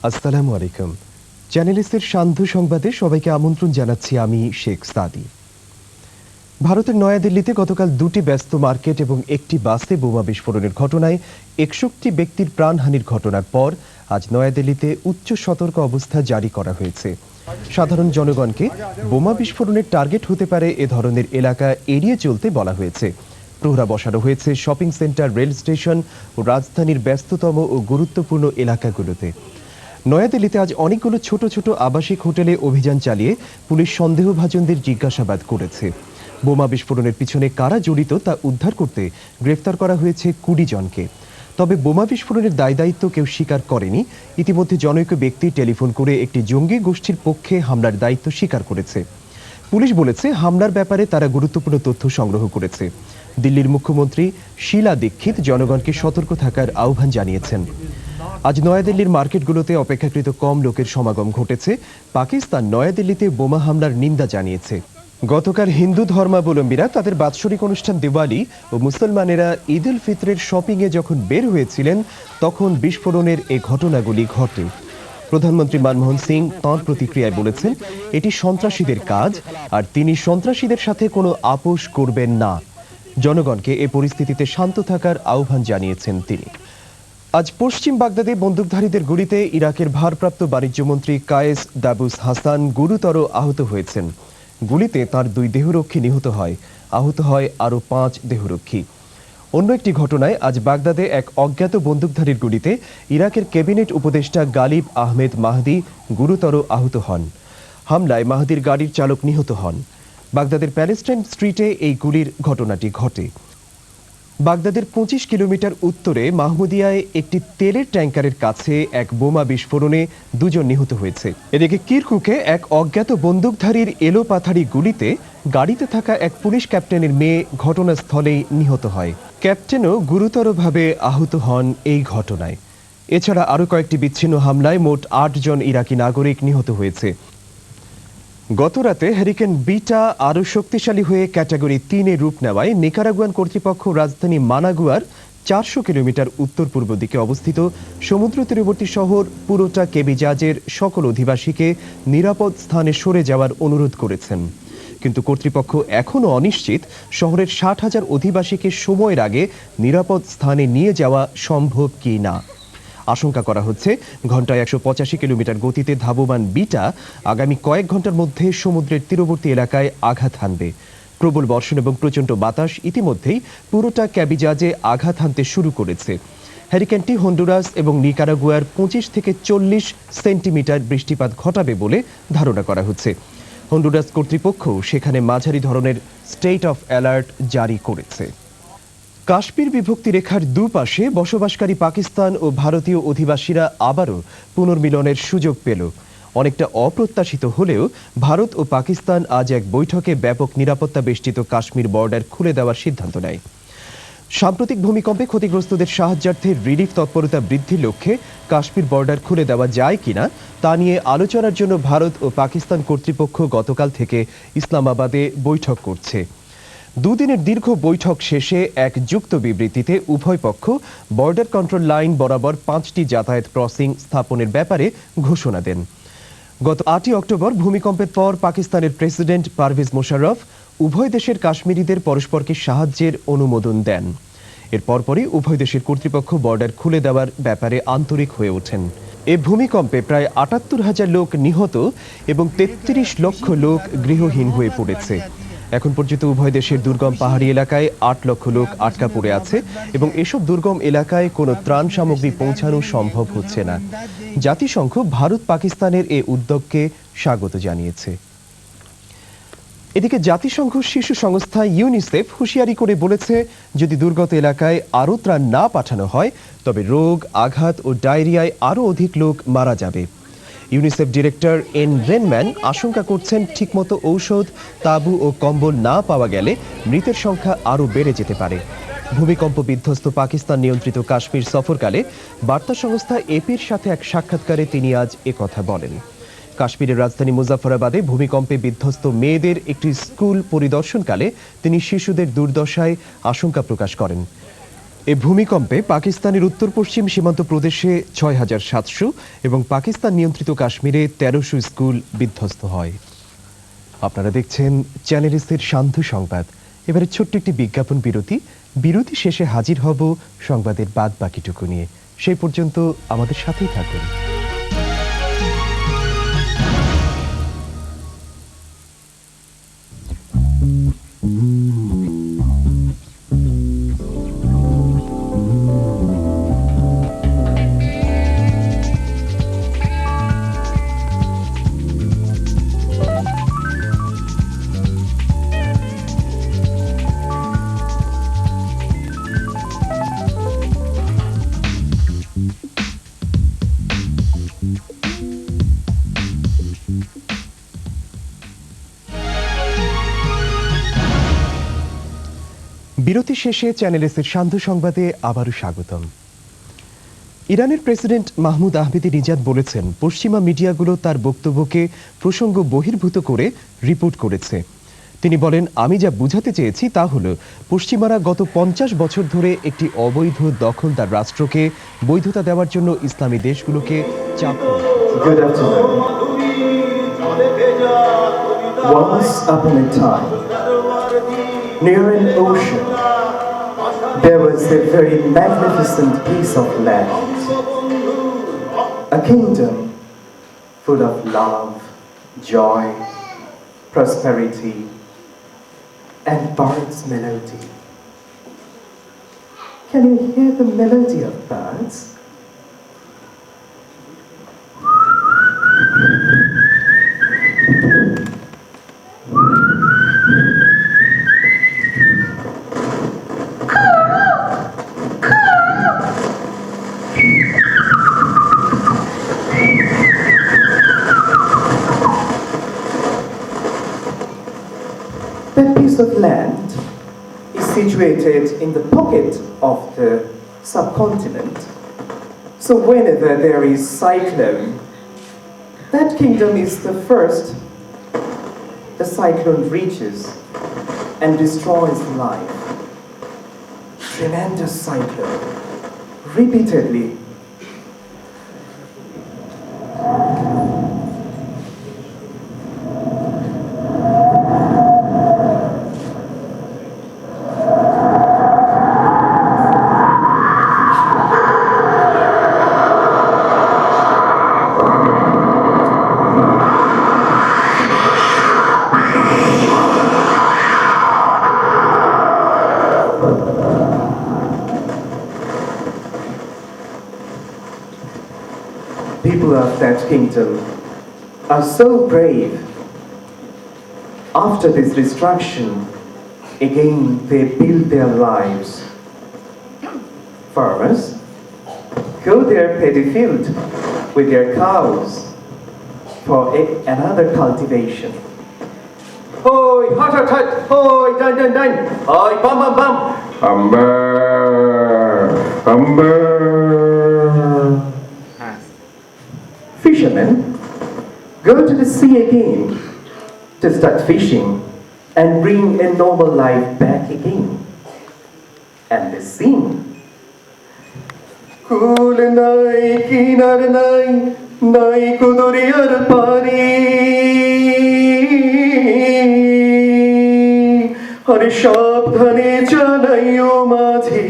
আসসালামু আলাইকুম। চ্যানেলিস্টের সান্ধ্য সংবাদে সবাইকে আমন্ত্রণ জানাচ্ছি আমি শেখ সাদি। ভারতের নয়াদিল্লিতে গতকাল দুটি ব্যস্ত মার্কেট এবং একটি বাসে বোমা বিস্ফোরণের ঘটনায় ৬১ ব্যক্তির প্রাণহানির ঘটনার পর আজ নয়াদিল্লিতে উচ্চ সতর্ক অবস্থা জারি করা হয়েছে। সাধারণ জনগণকে বোমা বিস্ফোরণের টার্গেট হতে পারে এ ধরনের এলাকা এড়িয়ে চলতে বলা হয়েছে। প্রহরা বসানো হয়েছে শপিং সেন্টার, রেল স্টেশন ও রাজধানীর ব্যস্ততম ও গুরুত্বপূর্ণ এলাকাগুলোতে। নয়াদিল্লিতে আজ অনেকগুলো ছোট ছোট আবাসিক হোটেলে অভিযান চালিয়ে পুলিশ সন্দেহভাজনদের জিজ্ঞাসাবাদ করেছে। বোমা বিস্ফোরণের পিছনে কারা জড়িত তা উদ্ধার করতে গ্রেফতার করা হয়েছে ২০ জনকে। তবে বোমা বিস্ফোরণের দায়িত্ব কেউ স্বীকার করেনি। ইতিমধ্যে জনৈক ব্যক্তি টেলিফোন করে একটি জঙ্গি গোষ্ঠীর পক্ষে হামলার দায়িত্ব স্বীকার করেছে। পুলিশ বলেছে হামলার ব্যাপারে তারা গুরুত্বপূর্ণ তথ্য সংগ্রহ করেছে। দিল্লির মুখ্যমন্ত্রী শীলা দীক্ষিত জনগণকে সতর্ক থাকার আহ্বান জানিয়েছেন। আজ নয়াদিল্লির মার্কেটগুলোতে অপেক্ষাকৃত কম লোকের সমাগম ঘটেছে। পাকিস্তান নয়াদিল্লিতে বোমা হামলার নিন্দা জানিয়েছে। গতকাল হিন্দু ধর্মাবলম্বীরা তাদের বাৎসরিক অনুষ্ঠান দিওয়ালি ও মুসলমানেরা ঈদ উল ফিতরের শপিংয়ে যখন বের হয়েছিলেন তখন বিস্ফোরণের এই ঘটনাগুলি ঘটে। প্রধানমন্ত্রী মনমোহন সিং তাঁর প্রতিক্রিয়ায় বলেছেন এটি সন্ত্রাসীদের কাজ আর তিনি সন্ত্রাসীদের সাথে কোনো আপোষ করবেন না। জনগণকে এ পরিস্থিতিতে শান্ত থাকার আহ্বান জানিয়েছেন তিনি। আজ পশ্চিম বাগদাদে বন্দুকধারীদের গুলিতে ইরাকের ভারপ্রাপ্ত বাণিজ্যমন্ত্রী কায়েস দাবুস হাসান গুরুতর আহত হয়েছেন। গুলিতে তার ২ দেহরক্ষী নিহত হয়, আহত হয় আরও ৫ দেহরক্ষী। অন্য একটি ঘটনায় আজ বাগদাদে এক অজ্ঞাত বন্দুকধারীর গুলিতে ইরাকের ক্যাবিনেট উপদেষ্টা গালিব আহমেদ মাহদি গুরুতর আহত হন। হামলায় মাহদির গাড়ির চালক নিহত হন। বাগদাদের প্যালেস্টাইন স্ট্রিটে এই গুলির ঘটনাটি ঘটে। বাগদাদের ২৫ কিলোমিটার উত্তরে মাহমুদিয়ায় একটি তেলের ট্যাঙ্কারের কাছে এক বোমা বিস্ফোরণে ২ জন নিহত হয়েছে। এদিকে কিরকুকে এক অজ্ঞাত বন্দুকধারীর এলোপাথারি গুলিতে গাড়িতে থাকা এক পুলিশ ক্যাপ্টেনের মেয়ে ঘটনাস্থলেই নিহত হয়। ক্যাপ্টেনও গুরুতরভাবে আহত হন এই ঘটনায়। এছাড়া আরও কয়েকটি বিচ্ছিন্ন হামলায় মোট ৮ জন ইরাকি নাগরিক নিহত হয়েছে। গতরাতে হ্যারিকেন বিটা আরও শক্তিশালী হয়ে ক্যাটাগরি ৩-এ রূপ নেওয়ায় নিকারাগুয়ান কর্তৃপক্ষ রাজধানী মানাগুয়ার ৪০০ কিলোমিটার উত্তর পূর্ব দিকে অবস্থিত সমুদ্র তীরবর্তী শহর পুরোটা কেবিজাজের সকল অধিবাসীকে নিরাপদ স্থানে সরে যাওয়ার অনুরোধ করেছেন। কিন্তু কর্তৃপক্ষ এখনও অনিশ্চিত শহরের ৬০,০০০ অধিবাসীকে সময়ের আগে নিরাপদ স্থানে নিয়ে যাওয়া সম্ভব কি না। আশঙ্কা করা হচ্ছে ঘন্টায় ১৮৫ কিলোমিটার গতিতে ধাবমান বিটা আগামী কয়েক ঘন্টার মধ্যে সমুদ্রের তীরবর্তী এলাকায় আঘাত হানবে। প্রবল বর্ষণ এবং প্রচণ্ড বাতাস ইতিমধ্যেই পুরোটা ক্যাবিজাজে আঘাত হানতে শুরু করেছে। হ্যারিকেনটি হন্ডুরাস এবং নিকারাগুয়ার ২৫ থেকে ৪০ সেন্টিমিটার বৃষ্টিপাত ঘটাবে বলে ধারণা করা হচ্ছে। হন্ডুরাস কর্তৃপক্ষ সেখানে মাঝারি ধরনের স্টেট অফ অ্যালার্ট জারি করেছে। কাশ্মীর বিভক্তি রেখার দুপাশে বসবাসকারী পাকিস্তান ও ভারতীয় অধিবাসীরা আবারও পুনর্মিলনের সুযোগ পেল। অনেকটা অপ্রত্যাশিত হলেও ভারত ও পাকিস্তান আজ এক বৈঠকে ব্যাপক নিরাপত্তা বেষ্টিত কাশ্মীর বর্ডার খুলে দেওয়ার সিদ্ধান্ত নেয়। সাম্প্রতিক ভূমিকম্পে ক্ষতিগ্রস্তদের সাহায্যার্থে রিলিফ তৎপরতা বৃদ্ধির লক্ষ্যে কাশ্মীর বর্ডার খুলে দেওয়া যায় কিনা তা নিয়ে আলোচনার জন্য ভারত ও পাকিস্তান কর্তৃপক্ষ গতকাল থেকে ইসলামাবাদে বৈঠক করছে। দুদিনের দীর্ঘ বৈঠক শেষে এক যুক্ত বিবৃতিতে উভয় পক্ষ বর্ডার কন্ট্রোল লাইন বরাবর ৫টি যাতায়াত ক্রসিং স্থাপনের ব্যাপারে ঘোষণা দেন। গত ৮ই অক্টোবর ভূমিকম্পের পর পাকিস্তানের প্রেসিডেন্ট পারভেজ মোশাররফ উভয় দেশের কাশ্মীরিদের পরস্পরকে সাহায্যের অনুমোদন দেন। এর পরপরই উভয় দেশের কর্তৃপক্ষ বর্ডার খুলে দেওয়ার ব্যাপারে আন্তরিক হয়ে ওঠেন। এ ভূমিকম্পে প্রায় ৭৮,০০০ লোক নিহত এবং ৩৩ লক্ষ লোক গৃহহীন হয়ে পড়েছে। এখন পর্যন্ত উভয় দেশের দুর্গম পাহাড়ি এলাকায় ৮ লক্ষ লোক আটকা পড়ে আছে এবং এসব দুর্গম এলাকায় কোনো ত্রাণ সামগ্রী পৌঁছানো সম্ভব হচ্ছে না। জাতিসংঘ ভারত পাকিস্তানের এ উদ্যোগকে স্বাগত জানিয়েছে। এদিকে জাতিসংঘ শিশু সংস্থা ইউনিসেফ হুঁশিয়ারি করে বলেছে যদি দুর্গত এলাকায় আরও ত্রাণ না পাঠানো হয় তবে রোগ, আঘাত ও ডায়রিয়ায় আরও অধিক লোক মারা যাবে। ইউনিসেফ ডিরেক্টর এন রেনম্যান আশঙ্কা করছেন ঠিকমতো ঔষধ, তাঁবু ও কম্বল না পাওয়া গেলে মৃতের সংখ্যা আরও বেড়ে যেতে পারে। ভূমিকম্প বিধ্বস্ত পাকিস্তান নিয়ন্ত্রিত কাশ্মীর সফরকালে বার্তা সংস্থা এপির সাথে এক সাক্ষাৎকারে তিনি আজ একথা বলেন। কাশ্মীরের রাজধানী মুজাফফরাবাদে ভূমিকম্পে বিধ্বস্ত মেয়েদের একটি স্কুল পরিদর্শনকালে তিনি শিশুদের দুর্দশায় আশঙ্কা প্রকাশ করেন। এ ভূমিকম্পে পাকিস্তানের উত্তর পশ্চিম সীমান্ত প্রদেশে ৬,৭০০ এবং পাকিস্তান নিয়ন্ত্রিত কাশ্মীরে ১৩০০ স্কুল বিধ্বস্ত হয়। আপনারা দেখছেন চ্যানেল এসের সান্ধ্য সংবাদ। এবারে ছোট্ট একটি বিজ্ঞাপন বিরতি শেষে হাজির হব সংবাদের বাদ বাকিটুকু নিয়ে। সেই পর্যন্ত আমাদের সাথেই থাকুন। বিরতি শেষে চ্যানেল এসের সান্ধ্য সংবাদে আবারও স্বাগতম। ইরানের প্রেসিডেন্ট মাহমুদ আহমেদিনেজাদ বলেছেন, পশ্চিমা মিডিয়াগুলো তার বক্তব্যকে প্রসঙ্গ বহির্ভূত করে রিপোর্ট করেছে। তিনি বলেন, আমি যা বুঝাতে চেয়েছি তা হলো, পশ্চিমারা গত ৫০ বছর ধরে একটি অবৈধ দখলদার রাষ্ট্রকে বৈধতা দেওয়ার জন্য ইসলামী দেশগুলোকে চাপ Once upon a time, near an ocean, there was a very magnificent piece of land, a kingdom full of love, joy, prosperity, and birds' melody. Can you hear the melody of birds? That piece of land is situated in the pocket of the subcontinent. So whenever there is cyclone, that kingdom is the first the cyclone reaches and destroys life. Tremendous cyclone, repeatedly. People of that kingdom are so brave. After this destruction, again they build their lives. Farmers go their paddy field with their cows for another cultivation. Hoi, hut, hut, hut, hoi, dun, dun, dun, hoi, bum, bum, bum. Umber, umber. Fishermen go to the sea again to start fishing and bring a normal life back again. And they sing. Kul nai kinar nai, nai kuduriyar pari. Hare shabdhane chanaiyo majhe,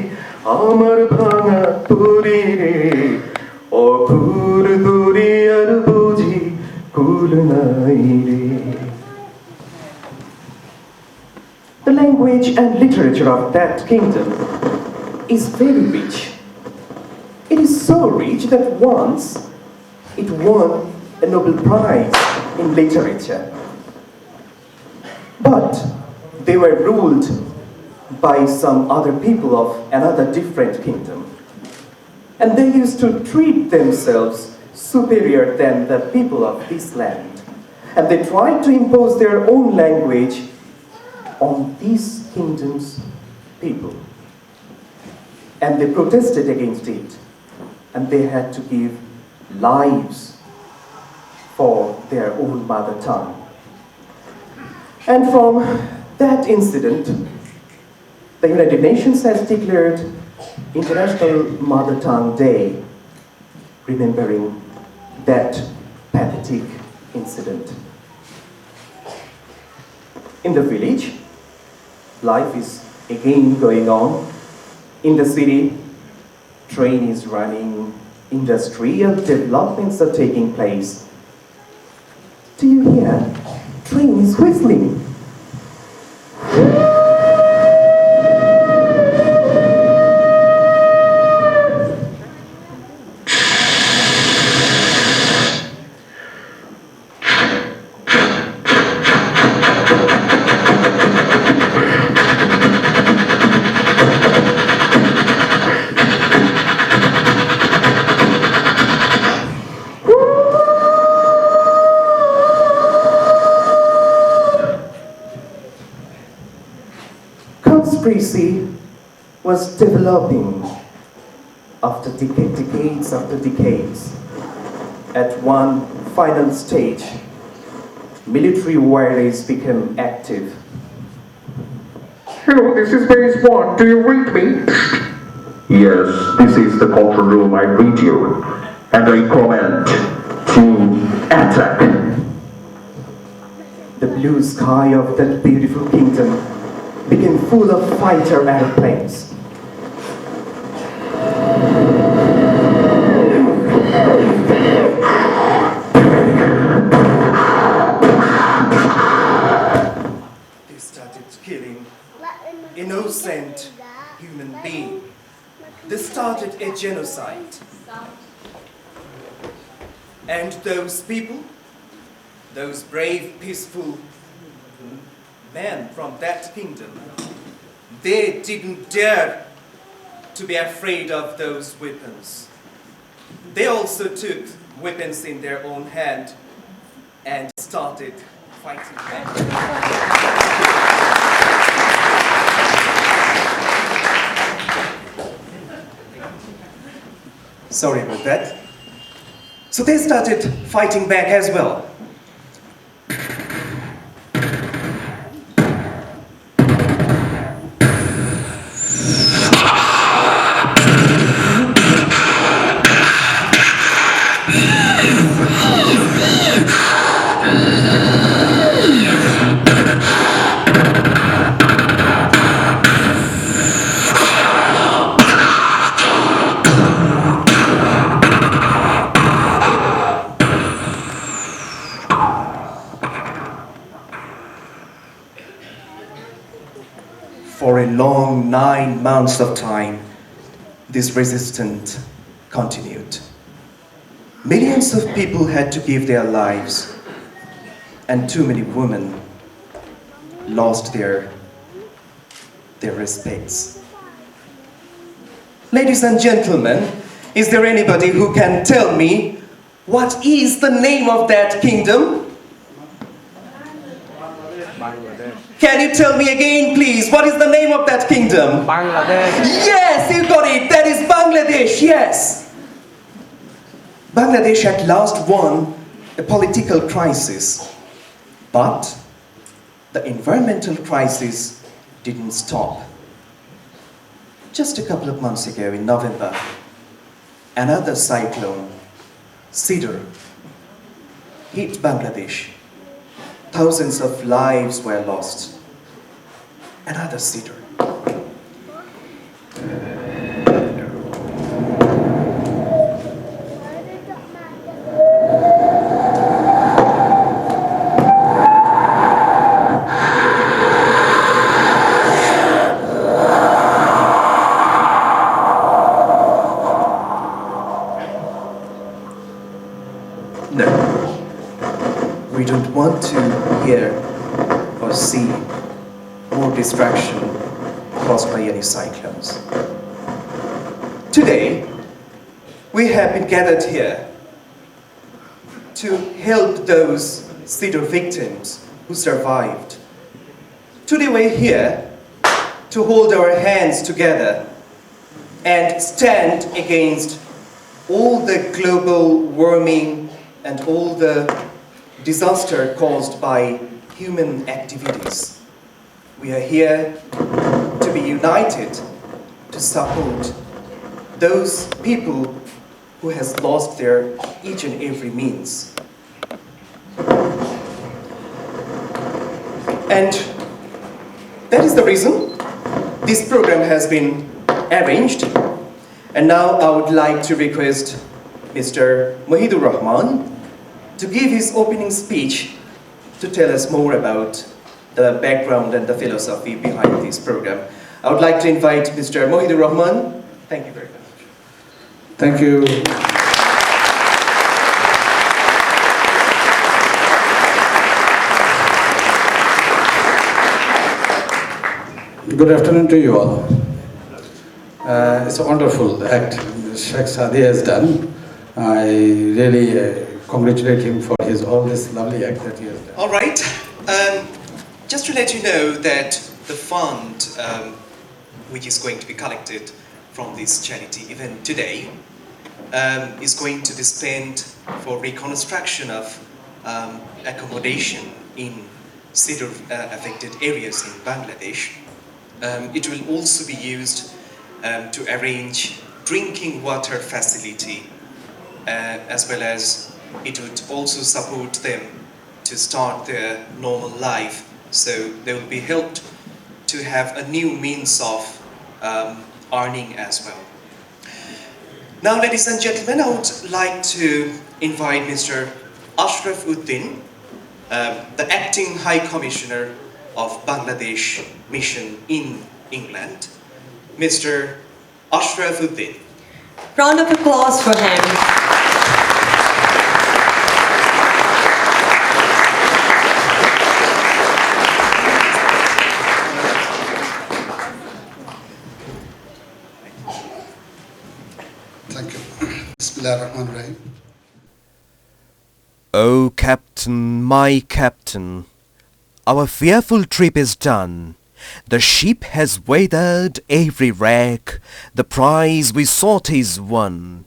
amar bhanga puri re. অকুল দুরিয়ার বুঝি কুল নাই রে। The language and literature of that kingdom is very rich. It is so rich that once it won a Nobel Prize in literature. But they were ruled by some other people of another different kingdom. And they used to treat themselves superior than the people of this land. And they tried to impose their own language on these kingdom's people. And they protested against it. And they had to give lives for their own mother tongue. And from that incident, the United Nations has declared International Mother Tongue Day, remembering that pathetic incident. In the village, life is again going on. In the city, train is running, industrial developments are taking place. Do you hear? Train is whistling. Conspiracy was developing after decades after decades. At one final stage, military wireless became active. Hello, this is base 1. Do you read me? Yes, this is the control room. I read you. And I command to attack. The blue sky of that beautiful kingdom became full of fighter airplanes. They started killing innocent human beings. They started a genocide. And those people, those brave, peaceful men from that kingdom, they didn't dare to be afraid of those weapons. They also took weapons in their own hand and started fighting back. Sorry about that. So they started fighting back as well. For a long 9 months of time, this resistance continued. Millions of people had to give their lives, and too many women lost their respects. Ladies and gentlemen, is there anybody who can tell me what is the name of that kingdom? Can you tell me again, please? What is the name of that kingdom? Bangladesh. Yes, you got it. That is Bangladesh, yes. Bangladesh at last won a political crisis, but the environmental crisis didn't stop. Just a couple of months ago in November, another cyclone, Sidr, hit Bangladesh. Thousands of lives were lost. Another Sidr. No. We don't want to hear or see more destruction caused by any cyclones. Today, we have been gathered here to help those Sidr victims who survived. Today we're here to hold our hands together and stand against all the global warming and all the disaster caused by human activities. We are here to be united to to support those people who has lost their each and every means. And that is the reason this program has been arranged. And now I would like to request Mr. Mohidur Rahman to give his opening speech to tell us more about the background and the philosophy behind this program. I would like to invite Mr. Mohidur Rahman. Thank you very much. Thank you. Good afternoon to you all. It's a wonderful act Sheikh Saadi has done. I really congratulate him for all this lovely act that he has done. All right. Just to let you know that the fund which is going to be collected from this charity event today is going to be spent for reconstruction of accommodation in cedar affected areas in Bangladesh. It will also be used to arrange drinking water facility as well as it would also support them to start their normal life. So they will be helped to have a new means of earning as well. Now, ladies and gentlemen, I would like to invite Mr. Ashraf Uddin, the Acting High Commissioner of Bangladesh Mission in England, Mr. Ashraf Uddin. Round of applause for him. Thank you. Bismillahirrahmanirrahim. O Captain, my Captain, our fearful trip is done. The ship has weathered every wreck, the prize we sought is won.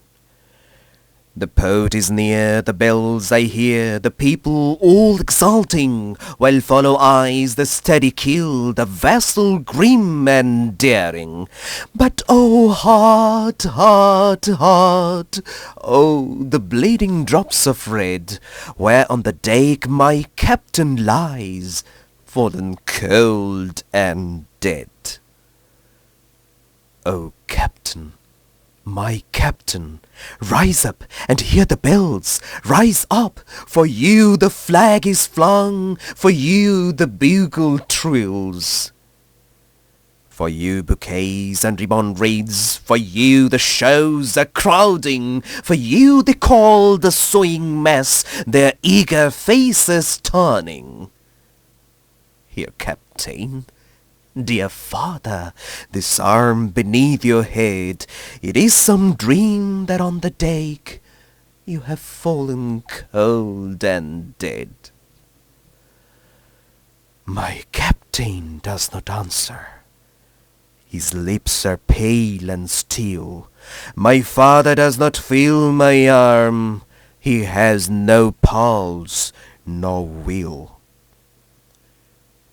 The port is near, the bells I hear, the people all exulting, while follow eyes the steady keel, the vessel grim and daring. But oh heart, heart, heart, oh the bleeding drops of red, where on the deck my captain lies, fallen cold and dead. O Captain, my Captain, rise up and hear the bells, rise up, for you the flag is flung, for you the bugle trills. For you bouquets and ribbon wreaths, for you the shows are crowding, for you they call the sewing mess, their eager faces turning. Here, Captain, dear father, this arm beneath your head, it is some dream that on the deck you have fallen cold and dead. My captain does not answer. His lips are pale and still. My father does not feel my arm. He has no pulse, nor will.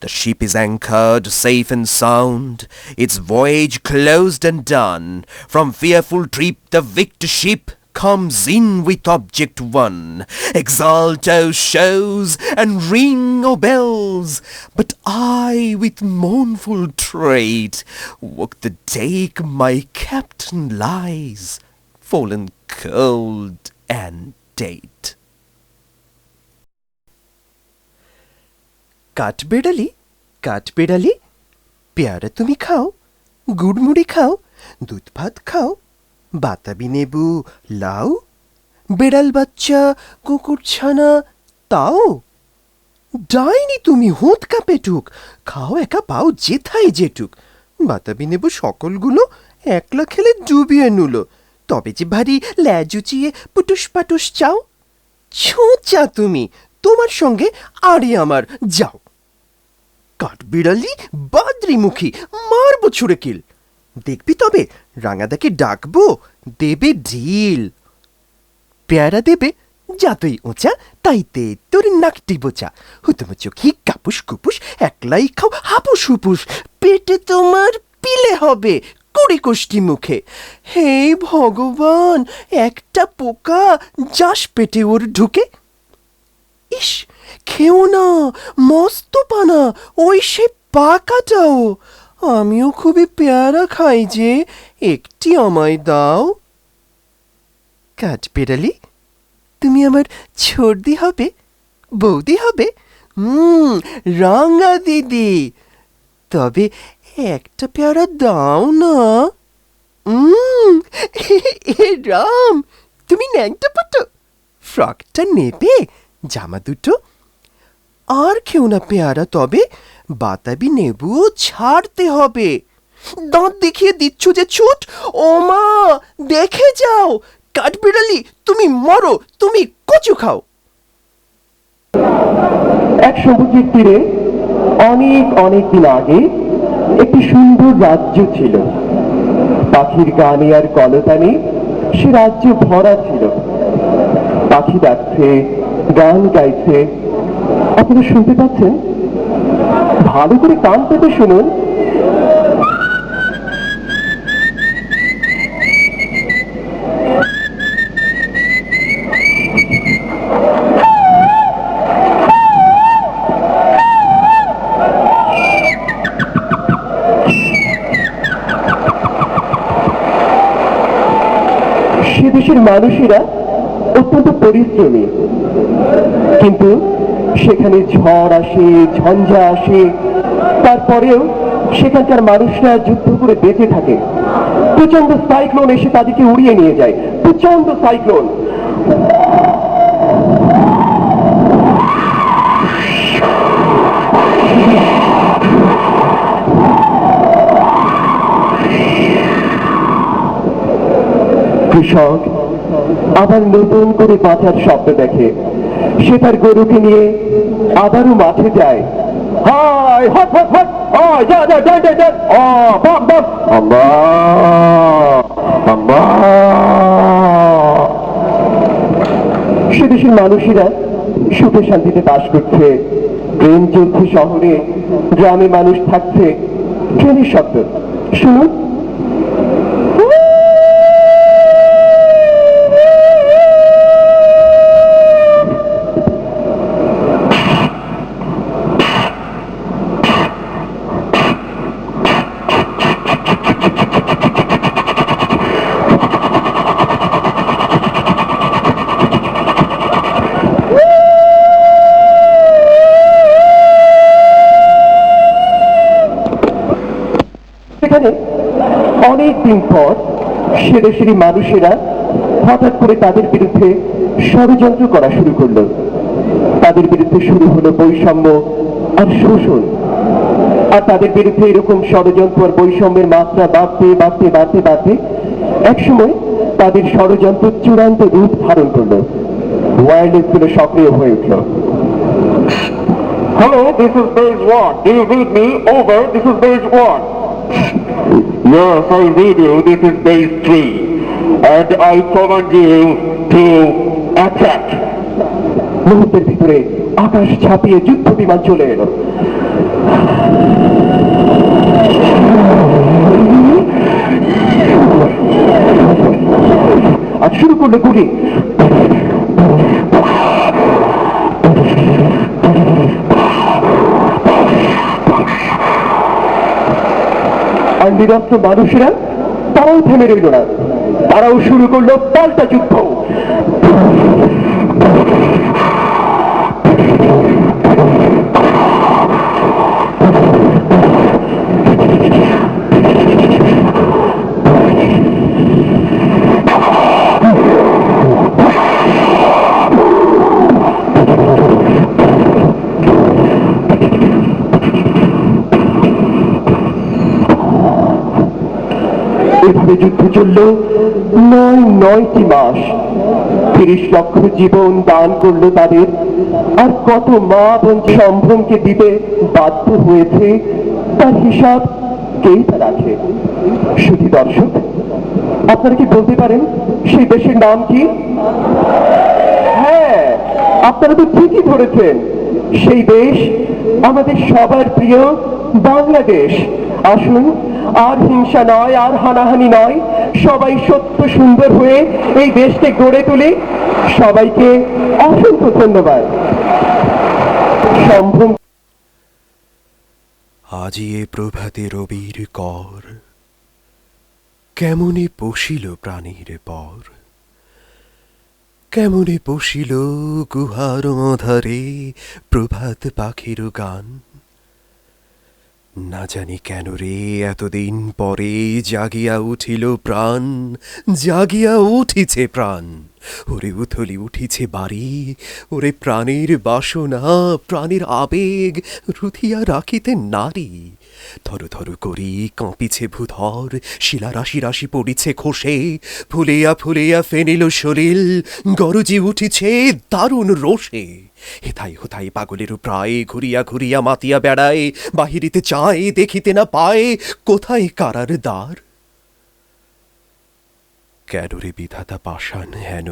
The ship is anchored safe and sound, its voyage closed and done. From fearful trip the victor ship comes in with object won. Exult, O shows, and ring, O bells! But I, with mournful tread, walk the deck my captain lies, fallen cold and dead. কাঠবেড়ালি পেয়ারা তুমি খাও, গুড়মুড়ি খাও, দুধ ভাত খাও, বাতাবি নেবু লাও, বেড়াল বাচ্চা কুকুর ছানা তাও। ডাইনি তুমি হোঁতকা পেটুক, খাও একা পাও যেথায় যেটুক। বাতাবি নেবু সকলগুলো একলা খেলে ডুবিয়ে নুলো, তবে যে ভারী ল্যাজ উচিয়ে পুটুস পাটুস চাও। ছোঁচা তুমি, তোমার সঙ্গে আরে আমার যাও। কাঠবিড়ালি বাদ্রিমুখী, মারব ছুঁড়ে কিল। দেখবি তবে রাঙাদাকে ডাকবো, দেবে ঢিল। পেয়ারা দেবে যতই ওচা, তাইতে তোর নাকটি বোচা। হুতুম চোখি কাপুস কুপুস, একলাই খাও হাপুস হুপুস। পেটে তোমার পিলে হবে কুড়ি কুষ্টি মুখে। হে ভগবান, একটা পোকা যাস পেটে ওর ঢুকে। ইস, খেও না, মস্ত পানা, ওই সে পাকাটাও। আমিও খুবই পেয়ারা খাই যে, একটি আমায় দাও। কাঠবেড়ালি, তুমি আমার ছোড়দি হবে, বৌদি হবে, রাঙা দিদি। তবে একটা পেয়ারা দাও না। এ রাম, তুমি ন্যাংটা পটো, ফ্রকটা নেবে, জামা দুটো। আর খেও না পেয়ারা, তবে বাতাবি নেবুও ছাড়তে হবে। দাঁত দেখিয়ে দিচ্ছ যে ছুট। ও মা, দেখে যাও, কাঠবিড়ালি তুমি মরো, তুমি কচু খাও। এক সমুদ্রের তীরে অনেক অনেক দিন আগে একটি সুন্দর রাজ্য ছিল। পাখির গানে আর কলতানে সে রাজ্য ভরা ছিল। পাখি ডাকছে, গান গাইছে। আপনারা শুনতে পাচ্ছেন? ভালো করে কান পেতে শুনুন। সে দেশের মানুষেরা অত্যন্ত পরিশ্রমী, কিন্তু সেখানে ঝড় আসে, ঝঞ্ঝা আসে, তারপরেও সেখানকার মানুষরা যুদ্ধ করে বেঁচে থাকে। প্রচন্ড সাইক্লোন এসে তাদেরকে উড়িয়ে নিয়ে যায়, প্রচন্ড সাইক্লোন। কৃষক আবার নতুন করে বাঁচার স্বপ্ন দেখে। সে তার গরুকে নিয়ে আবারও মাঠে যায়। হায় হট হট হট, যা যা যা যা যা, বাপ বাপ, আম্মা আম্মা। সে দেশের মানুষেরা সুখে শান্তিতে বাস করছে। ট্রেন চলছে শহরে, গ্রামে মানুষ থাকছে। ট্রেনের শব্দ শুনুন। সেখানে অনেক দিন পর সে দেশেরই মানুষেরা হঠাৎ করে তাদের বিরুদ্ধে ষড়যন্ত্র করা শুরু করলো। তাদের বিরুদ্ধে শুরু হলো বৈষম্য আর শোষণ। আর তাদের বিরুদ্ধে এরকম ষড়যন্ত্র আর বৈষম্যের মাত্রা বাড়তে বাড়তে বাড়তে বাড়তে একসময় তাদের ষড়যন্ত্র চূড়ান্ত রূপ ধারণ করলো। ওয়্যারলেস গুলো সক্রিয় হয়ে উঠল। Hello, this is base 1. Do you read me? Over, this is base 1. Yes, I read you. This is base 3. And I command you to attack. মুহূর্তের ভিতরে আকাশ ছাপিয়ে যুদ্ধ বিমান চলে এলো। আর শুরু করলো গুলি। আর নিরস্ত্র মানুষেরা তারাও থেমে রইল না, তারাও শুরু করলো পাল্টা যুদ্ধ। এভাবে যুদ্ধ চলল ৯টি মাস। ৩০ লক্ষ জীবন দান করলো তাদের। আর কত মা বোন সম্ভ্রমকে দিতে বাধ্য হয়েছে, তার হিসাব কেই তা রাখে। শুধু দর্শক, আপনারা কি বলতে পারেন সেই দেশের নাম কি? হ্যাঁ, আপনারা তো ঠিকই ধরেছেন। সেই দেশ আমাদের সবার প্রিয় বাংলাদেশ। আসুন, আর হিংসা নয়, আর হানাহানি নয়, সবাই সত্য সুন্দর হয়ে এই দেশকে গড়ে তুলি। সবাইকে অসংখ্য ধন্যবাদ। সম্ভ্রম আজি এ প্রভাতে রবির কর, কেমনে পশিল প্রাণীর পর, কেমনে পশিল গুহার অধারে প্রভাত পাখির গান। না জানি কেন রে এতদিন পরে জাগিয়া উঠিল প্রাণ, জাগিয়া উঠিছে প্রাণ। ওরে উথলি উঠিছে বাড়ি, ওরে প্রাণের বাসনা, প্রাণের আবেগ রুধিয়া রাখিতে নারী। থর থর করি কাঁপিছে ভূধর, শিলা রাশি রাশি পড়িছে খসে, ফুলিয়া ফুলিয়া ফেনিল শরীর, গরজি উঠিছে দারুণ রোষে। হেথায় হোথায় পাগলেরও প্রায় ঘুরিয়া ঘুরিয়া মাতিয়া বেড়ায়, বাহিরিতে চায় দেখিতে না পায় কোথায় কারার দ্বার। কেন রে বিধাতা পাষাণ হেন,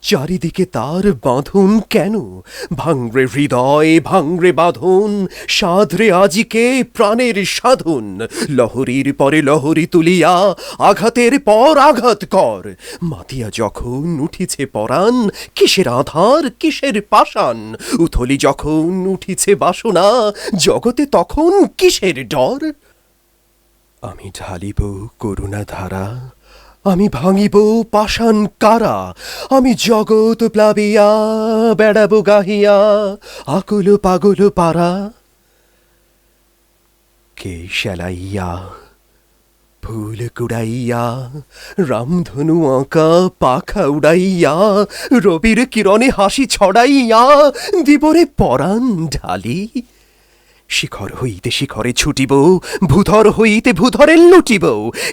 চারিদিকে তার বাঁধন কেন? ভাঙরে হৃদয়, ভাঙরে বাঁধন, সাধরে আজিকে প্রাণের সাধন। লহরীর পরে লহরী তুলিয়া আঘাতের পর আঘাত কর। মাতিয়া যখন উঠিছে পরাণ, কিসের আধার কিসের পাষাণ। উথলি যখন উঠিছে বাসনা, জগতে তখন কিসের ডর। আমি ঢালিব করুণা ধারা, আমি ভাঙিব পাষাণ কারা, আমি জগৎ প্লাবিয়া বেড়াব গাহিয়া আকুল পাগল পারা। কে সেলাইয়া ফুল কুড়াইয়া, রামধনু আঁকা পাখা উড়াইয়া, রবির কিরণে হাসি ছড়াইয়া দিবরে পরাণ ঢালি। শিখর হইতে শিখরে ছুটিব, ভূধর হইতে ভূধরে লুটিব।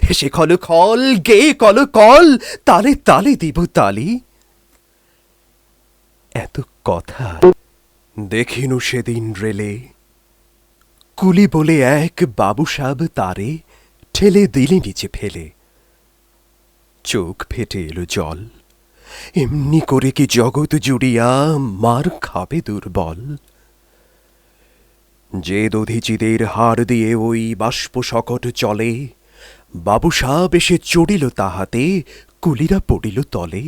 হেসে খল খল, গে কল কল, তালে তালে দিব তালি। এত কথা দেখিনু সেদিন রেলে, কুলি বলে এক বাবুসাব তারে ঠেলে দিলি নিচে ফেলে। চোখ ফেটে এলো জল, এমনি করে কি জগৎ জুড়িয়া মার খাবে দুর্বল। যে দধিচিদের হাড় দিয়ে ওই বাষ্প সকট চলে, বাবুসাব এসে চড়িল তাহাতে, কুলিরা পড়িল তলে।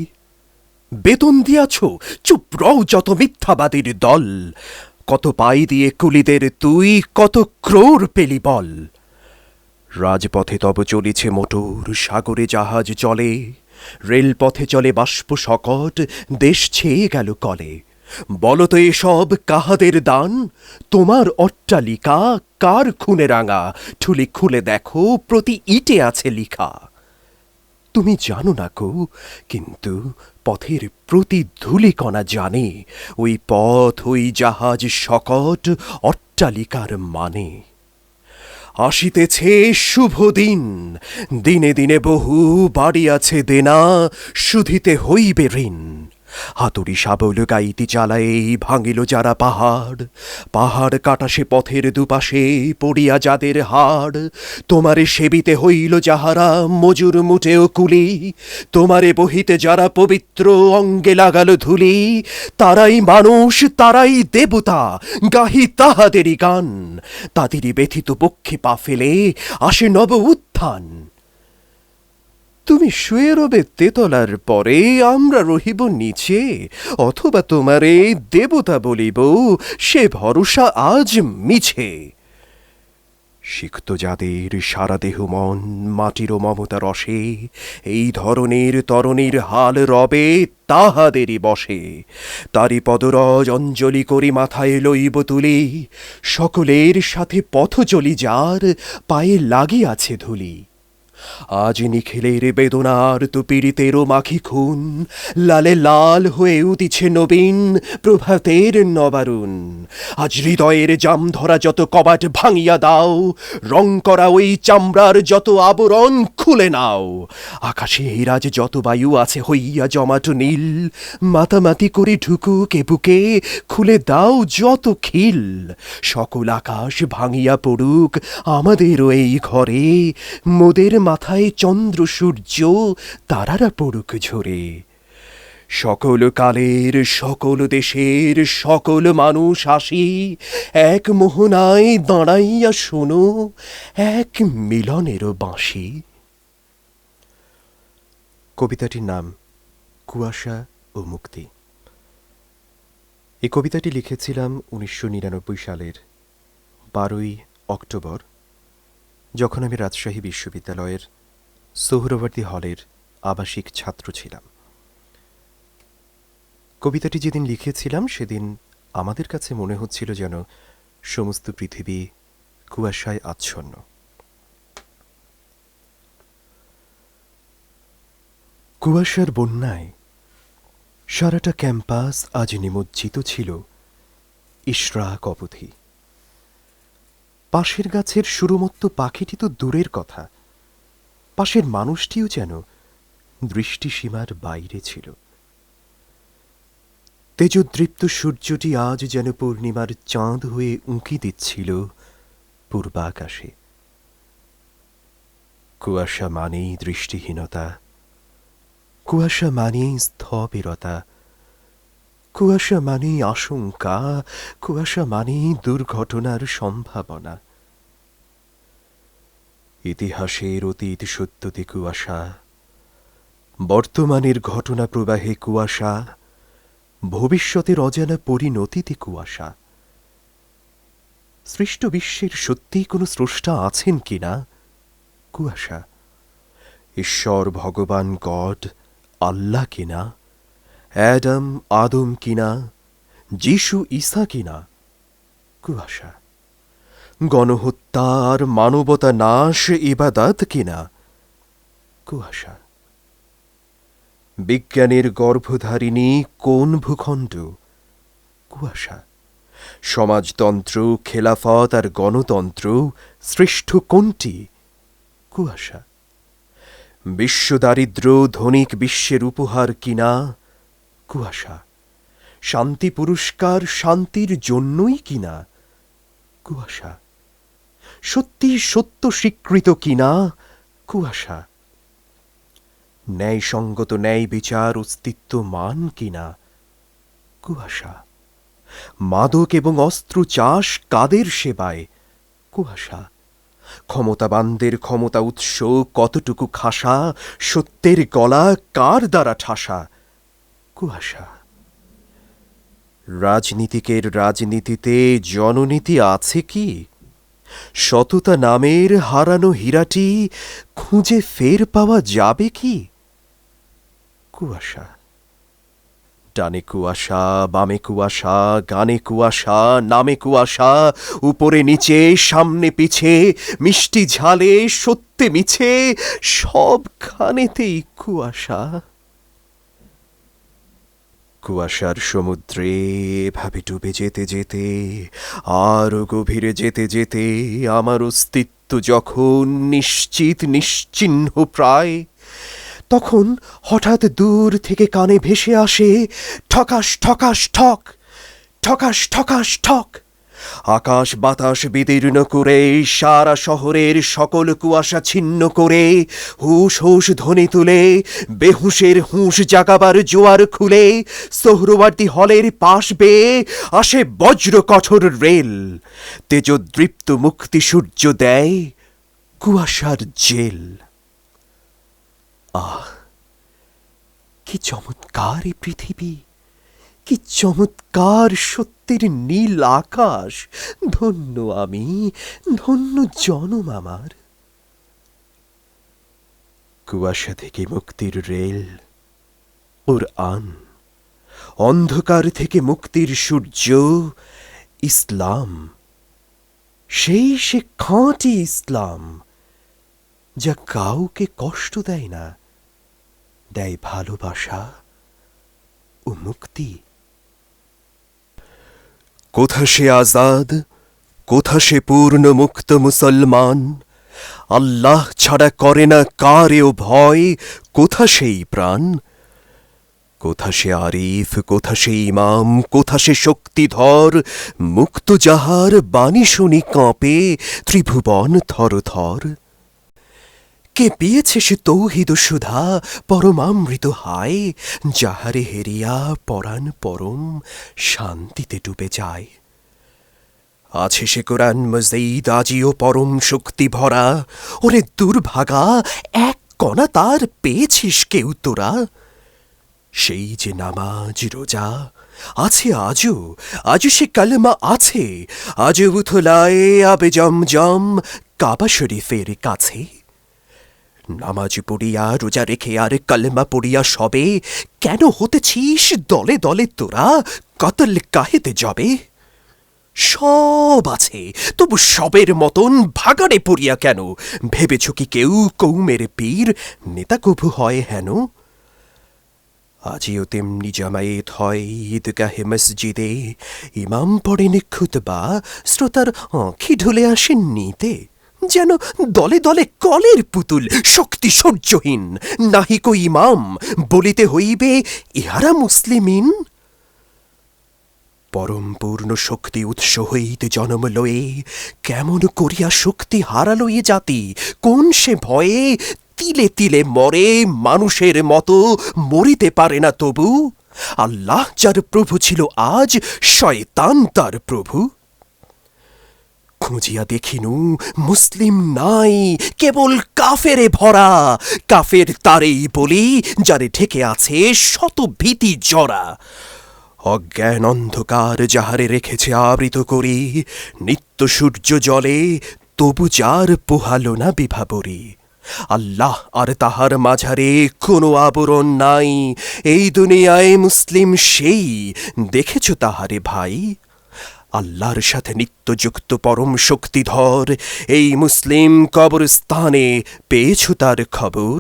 বেতন দিয়াছ, চুপ রও যত মিথ্যাবাদীর দল। কত পাই দিয়ে কুলিদের তুই কত ক্রোর পেলি বল। রাজপথে তব চলিছে মোটর, সাগরে জাহাজ চলে, রেলপথে চলে বাষ্প সকট, দেশ ছেয়ে গেল কলে। বলতো এসব কাহাদের দান, তোমার অট্টালিকা কার খুনে রাঙা, ঠুলি খুলে দেখো প্রতি ইটে আছে লিখা। তুমি জানো না কো, কিন্তু পথের প্রতি ধূলিকণা জানে, ওই পথ ওই জাহাজ সকট অট্টালিকার মানে। আসিতেছে শুভ দিন, দিনে দিনে বহু বাড়ি আছে দেনা, শুধিতে হইবে ঋণ। হাতুড়ি শাবল গাইতি চালায়ে ভাঙিল যারা পাহাড়, পাহাড় কাটা সে পথের দুপাশে পড়িয়া যাদের হাড়। তোমারে সেবিতে হইল যাহারা মজুর মুটেও কুলি, তোমারে বহিতে যারা পবিত্র অঙ্গে লাগালো ধুলি, তারাই মানুষ তারাই দেবতা, গাহি তাহাদেরই গান। তাদেরই ব্যথিত পক্ষে পা ফেলে আসে নব উত্থান। তুমি শুয়ে রবে তেতলার পরে, আমরা রহিব নিচে, অথবা তোমারে দেবতা বলিব, সে ভরসা আজ মিছে। সিক্ত যাদের সারা দেহ মন মাটির মমতা রসে, এই ধরনের তরণীর হাল রবে তাহাদেরই বসে। তারি পদরজ অঞ্জলি করি মাথায় লইব তুলি, সকলের সাথে পথ চলি যার পায়ে লাগিয়াছে ধুলি। আজ নিখিলের বেদনার তো পীড়িতেরও মাখি খুন, লালে লাল হয়ে উদিছে নবীন প্রভাতের নবারুণ। আজ হৃদয়ের জাম ধরা যত কবাট ভাঙিয়া দাও, রং করা ওই চামড়ার যত আবরণ খুলে নাও। আকাশে হিরাজ যত বায়ু আছে হইয়া জমাট নীল, মাতামাতি করে ঢুকুক এ বুকে, খুলে দাও যত খিল। সকল আকাশ ভাঙিয়া পড়ুক আমাদেরও এই ঘরে, মোদের মাথায় চন্দ্র সূর্য তারারা পড়ুক ঝরে। সকল কালের সকল দেশের সকল মানুষ আসি এক মোহনায় দাঁড়াইয়া শোনো এক মিলনেরও বাঁশি। কবিতাটির নাম কুয়াশা ও মুক্তি। এই কবিতাটি লিখেছিলাম 1999 সালের 12ই অক্টোবর, যখন আমি রাজশাহী বিশ্ববিদ্যালয়ের সোহরাওয়ার্দী হলের আবাসিক ছাত্র ছিলাম। কবিতাটি যেদিন লিখেছিলাম সেদিন আমাদের কাছে মনে হচ্ছিল যেন সমস্ত পৃথিবী কুয়াশায় আচ্ছন্ন। কুয়াশার বন্যায় সারাটা ক্যাম্পাস আজ নিমজ্জিত ছিল ইশরাক অবধি। পাশের গাছের সুরমত্ত পাখিটি তো দূরের কথা, পাশের মানুষটিও যেন দৃষ্টিসীমার বাইরে ছিল। তেজোদ্দীপ্ত সূর্যটি আজ যেন পূর্ণিমার চাঁদ হয়ে উঁকি দিচ্ছিল পূর্বাকাশে। কুয়াশা মানেই দৃষ্টিহীনতা, কুয়াশা মানেই স্থবিরতা, কুয়াশা মানেই আশঙ্কা, কুয়াশা মানেই দুর্ঘটনার সম্ভাবনা। ইতিহাসের অতীত সত্যতে কুয়াশা, বর্তমানের ঘটনা প্রবাহে কুয়াশা, ভবিষ্যতের অজানা পরিণতিতে কুয়াশা। সৃষ্ট বিশ্বের সত্যিই কোনো স্রষ্টা আছেন কিনা? কুয়াশা। ঈশ্বর ভগবান গড আল্লাহ কিনা, অ্যাডাম আদম কিনা, যিশু ঈসা কিনা? কুয়াশা। গণহত্যার মানবতা নাশ ইবাদত কিনা? কুয়াশা। বিজ্ঞানের গর্ভধারিণী কোন ভূখণ্ড? কুয়াশা। সমাজতন্ত্র, খেলাফত আর গণতন্ত্র শ্রেষ্ঠ কোনটি? কুয়াশা। বিশ্ব দারিদ্র ধনিক বিশ্বের উপহার কিনা? কুয়াশা। শান্তি পুরস্কার শান্তির জন্যই কিনা? কুয়াশা। সত্যি সত্য স্বীকৃত কিনা? কুয়াশা। ন্যায়সঙ্গত ন্যায় বিচার অস্তিত্ব মান কিনা? কুয়াশা। মাদক এবং অস্ত্র চাষ কাদের সেবায়? কুয়াশা। ক্ষমতাবানদের ক্ষমতা উৎস কতটুকু খাসা, সত্যের গলা কার দ্বারা ঠাসা? কুয়াশা। রাজনীতিকের রাজনীতিতে জননীতি আছে কি? সততা নামের হারানো হীরাটি খুঁজে ফের পাওয়া যাবে কি? কুয়াশা। ডানে কুয়াশা, বামে কুয়াশা, গানে কুয়াশা, নামে কুয়াশা, উপরে নিচে, সামনে পিছে, মিষ্টি ঝালে, সত্যে মিছে, সবখানেতেই কুয়াশা। কুয়াশার সমুদ্রে এভাবে ডুবে যেতে যেতে, আরো গভীরে যেতে যেতে আমার অস্তিত্ব যখন নিশ্চিত নিশ্চিহ্ন প্রায়, তখন হঠাৎ দূর থেকে কানে ভেসে আসে ঠকাস ঠকাস ঠক, ঠকাস ঠকাস ঠক। আকাশ বাতাস বিদীর্ণ করে সারা শহরের সকল কুয়াশা ছিন্ন করে হুশ হুশ ধ্বনি তুলে বেহুশের হুঁশ জাগাবার জোয়ার খুলে সোহরাওয়ার্দী হলের পাশ বেয়ে আসে বজ্র কঠোর রেল। তেজোদ্দীপ্ত মুক্তি সূর্য দেয় কুয়াশার জেল। আহ, কি চমৎকার এই পৃথিবী, কি চমৎকার সত্যের নীল আকাশ। ধন্য আমি, ধন্য জনম আমার। কুয়াশা থেকে মুক্তির রেল কুরআন, অন্ধকার থেকে মুক্তির সূর্য ইসলাম। সেই সে খাঁটি ইসলাম, যা কাউকে কষ্ট দেয় না, দেয় ভালোবাসা ও মুক্তি। কোথা সে আজাদ, কোথা সে পূর্ণ মুক্ত মুসলমান, আল্লাহ ছাড়া করে না কারেও ভয়, কোথা সেই প্রাণ। কোথা সে আরিফ, কোথা সে ইমাম, কোথা সে শক্তিধর, মুক্ত যাহার বাণী শুনি কাঁপে ত্রিভুবন থর থর। কে পেয়েছে সে তৌহিদ সুধা পরমামৃত হায়, যাহারে হেরিয়া পরাণ পরম শান্তিতে ডুবে যায়। আছে সে কোরআন মজিদ আজিও পরম শক্তি ভরা, ওরে দুর্ভাগা এক কণা তার পেয়েছিস কেউ তোরা? সেই যে নামাজ রোজা আছে আজও সে কালেমা আছে, আজও উথলায় আবে জমজম কাবা শরীফের কাছে। নামাজ পড়িয়া রোজা রেখে আর কালেমা পড়িয়া সবে, কেন হতেছিস দলে দলে তোরা কতল কাহেতে যাবে? সব আছে তবু সবের মতন ভাগাড়ে পড়িয়া কেন? ভেবেছ কি কেউ কৌমের পীর নেতা কভু হয় হেন? আজিও তেমনি জামায়েত হয় ঈদগাহে মসজিদে, ইমাম পড়েন খুতবা শ্রোতার আঁখি ঢলে আসেন নিতে, যেন দলে দলে কলের পুতুল শক্তি সহ্যহীন। নাহিক ইমাম বলিতে হইবে ইহারা মুসলিমিন। পরম পূর্ণ শক্তি উৎস হইতে জন্ম লয়ে, কেমন করিয়া শক্তি হারালো এ জাতি? কোন সে ভয়ে তিলে তিলে মরে, মানুষের মতো মরিতে পারে না তবু? আল্লাহ যার প্রভু ছিল আজ, শয়তান তার প্রভু। খুঁজিয়া দেখিনু মুসলিম নাই, কেবল কাফেরে ভরা। কাফের তারেই বলি যারে ঢেকে আছে শত ভীতি জরা। অজ্ঞান অন্ধকার যাহারে রেখেছে আবৃত করি, নিত্য সূর্য জলে তবু যার পোহালো না বিভাবরী। আল্লাহ আর তাহার মাঝারে কোনো আবরণ নাই, এই দুনিয়ায় মুসলিম সেই দেখেছ তাহারে ভাই। আল্লাহর সাথে নিত্যযুক্ত পরম শক্তিধর এই মুসলিম কবরস্থানে পেয়েছ তার খবর।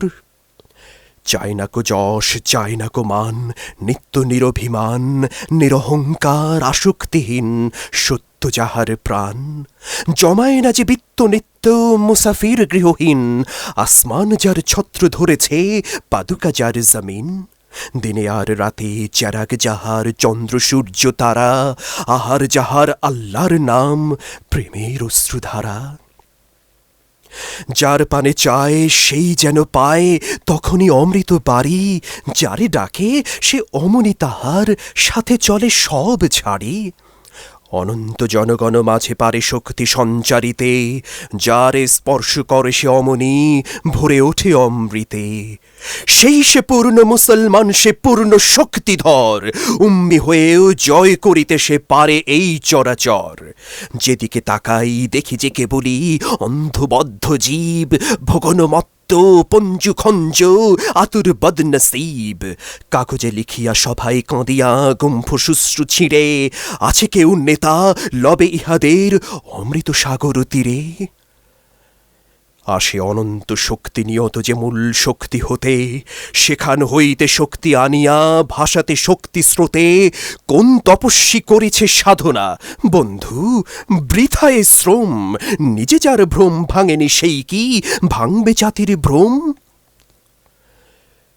চাই না কো যশ চাই না কো মান, নিত্য নিরভিমান নিরহংকার আসক্তিহীন সত্য যাহার প্রাণ। জমায় না যে বিত্ত নিত্য মুসাফির গৃহহীন, আসমান যার ছত্র ধরেছে পাদুকা যার জমিন। দিনে আর রাতে চেরাগ যাহার চন্দ্র সূর্য তারা, আহার যাহার আল্লাহর নাম প্রেমের অশ্রুধারা। যার পানে চায় সেই যেন পায় তখনই অমৃত বাড়ি, যারে ডাকে সে অমনি তাহার সাথে চলে সব ছাড়ি। অনন্ত জনগণ মাঝে পারে শক্তি সঞ্চারিতে, যারে স্পর্শ করে সে অমনি ভরে ওঠে অমৃতে। সেই সে পূর্ণ মুসলমান, সে পূর্ণ শক্তিধর, উম্মি হয়েও জয় করিতে সে পারে এই চরাচর। যেদিকে তাকাই দেখি যে কেবলই অন্ধবদ্ধ জীব, ভগনমত্ত পঞ্জু খঞ্জ আতুর বদনসিব। কাগজে লিখিয়া সভায় কাঁদিয়া গুম্ফ শুশ্রু ছিঁড়ে, আছে কেউ নেতা লবে ইহাদের অমৃত সাগর তীরে। আসে অনন্ত শক্তি নিয়ত যে মূল শক্তি হতে, সেখান হইতে শক্তি আনিয়া ভাসাতে শক্তি স্রোতে। কোন তপস্বী করেছে সাধনা বন্ধু বৃথায় শ্রম, নিজে যার ভ্রম ভাঙেনি সেই কি ভাঙবে জাতির ভ্রম?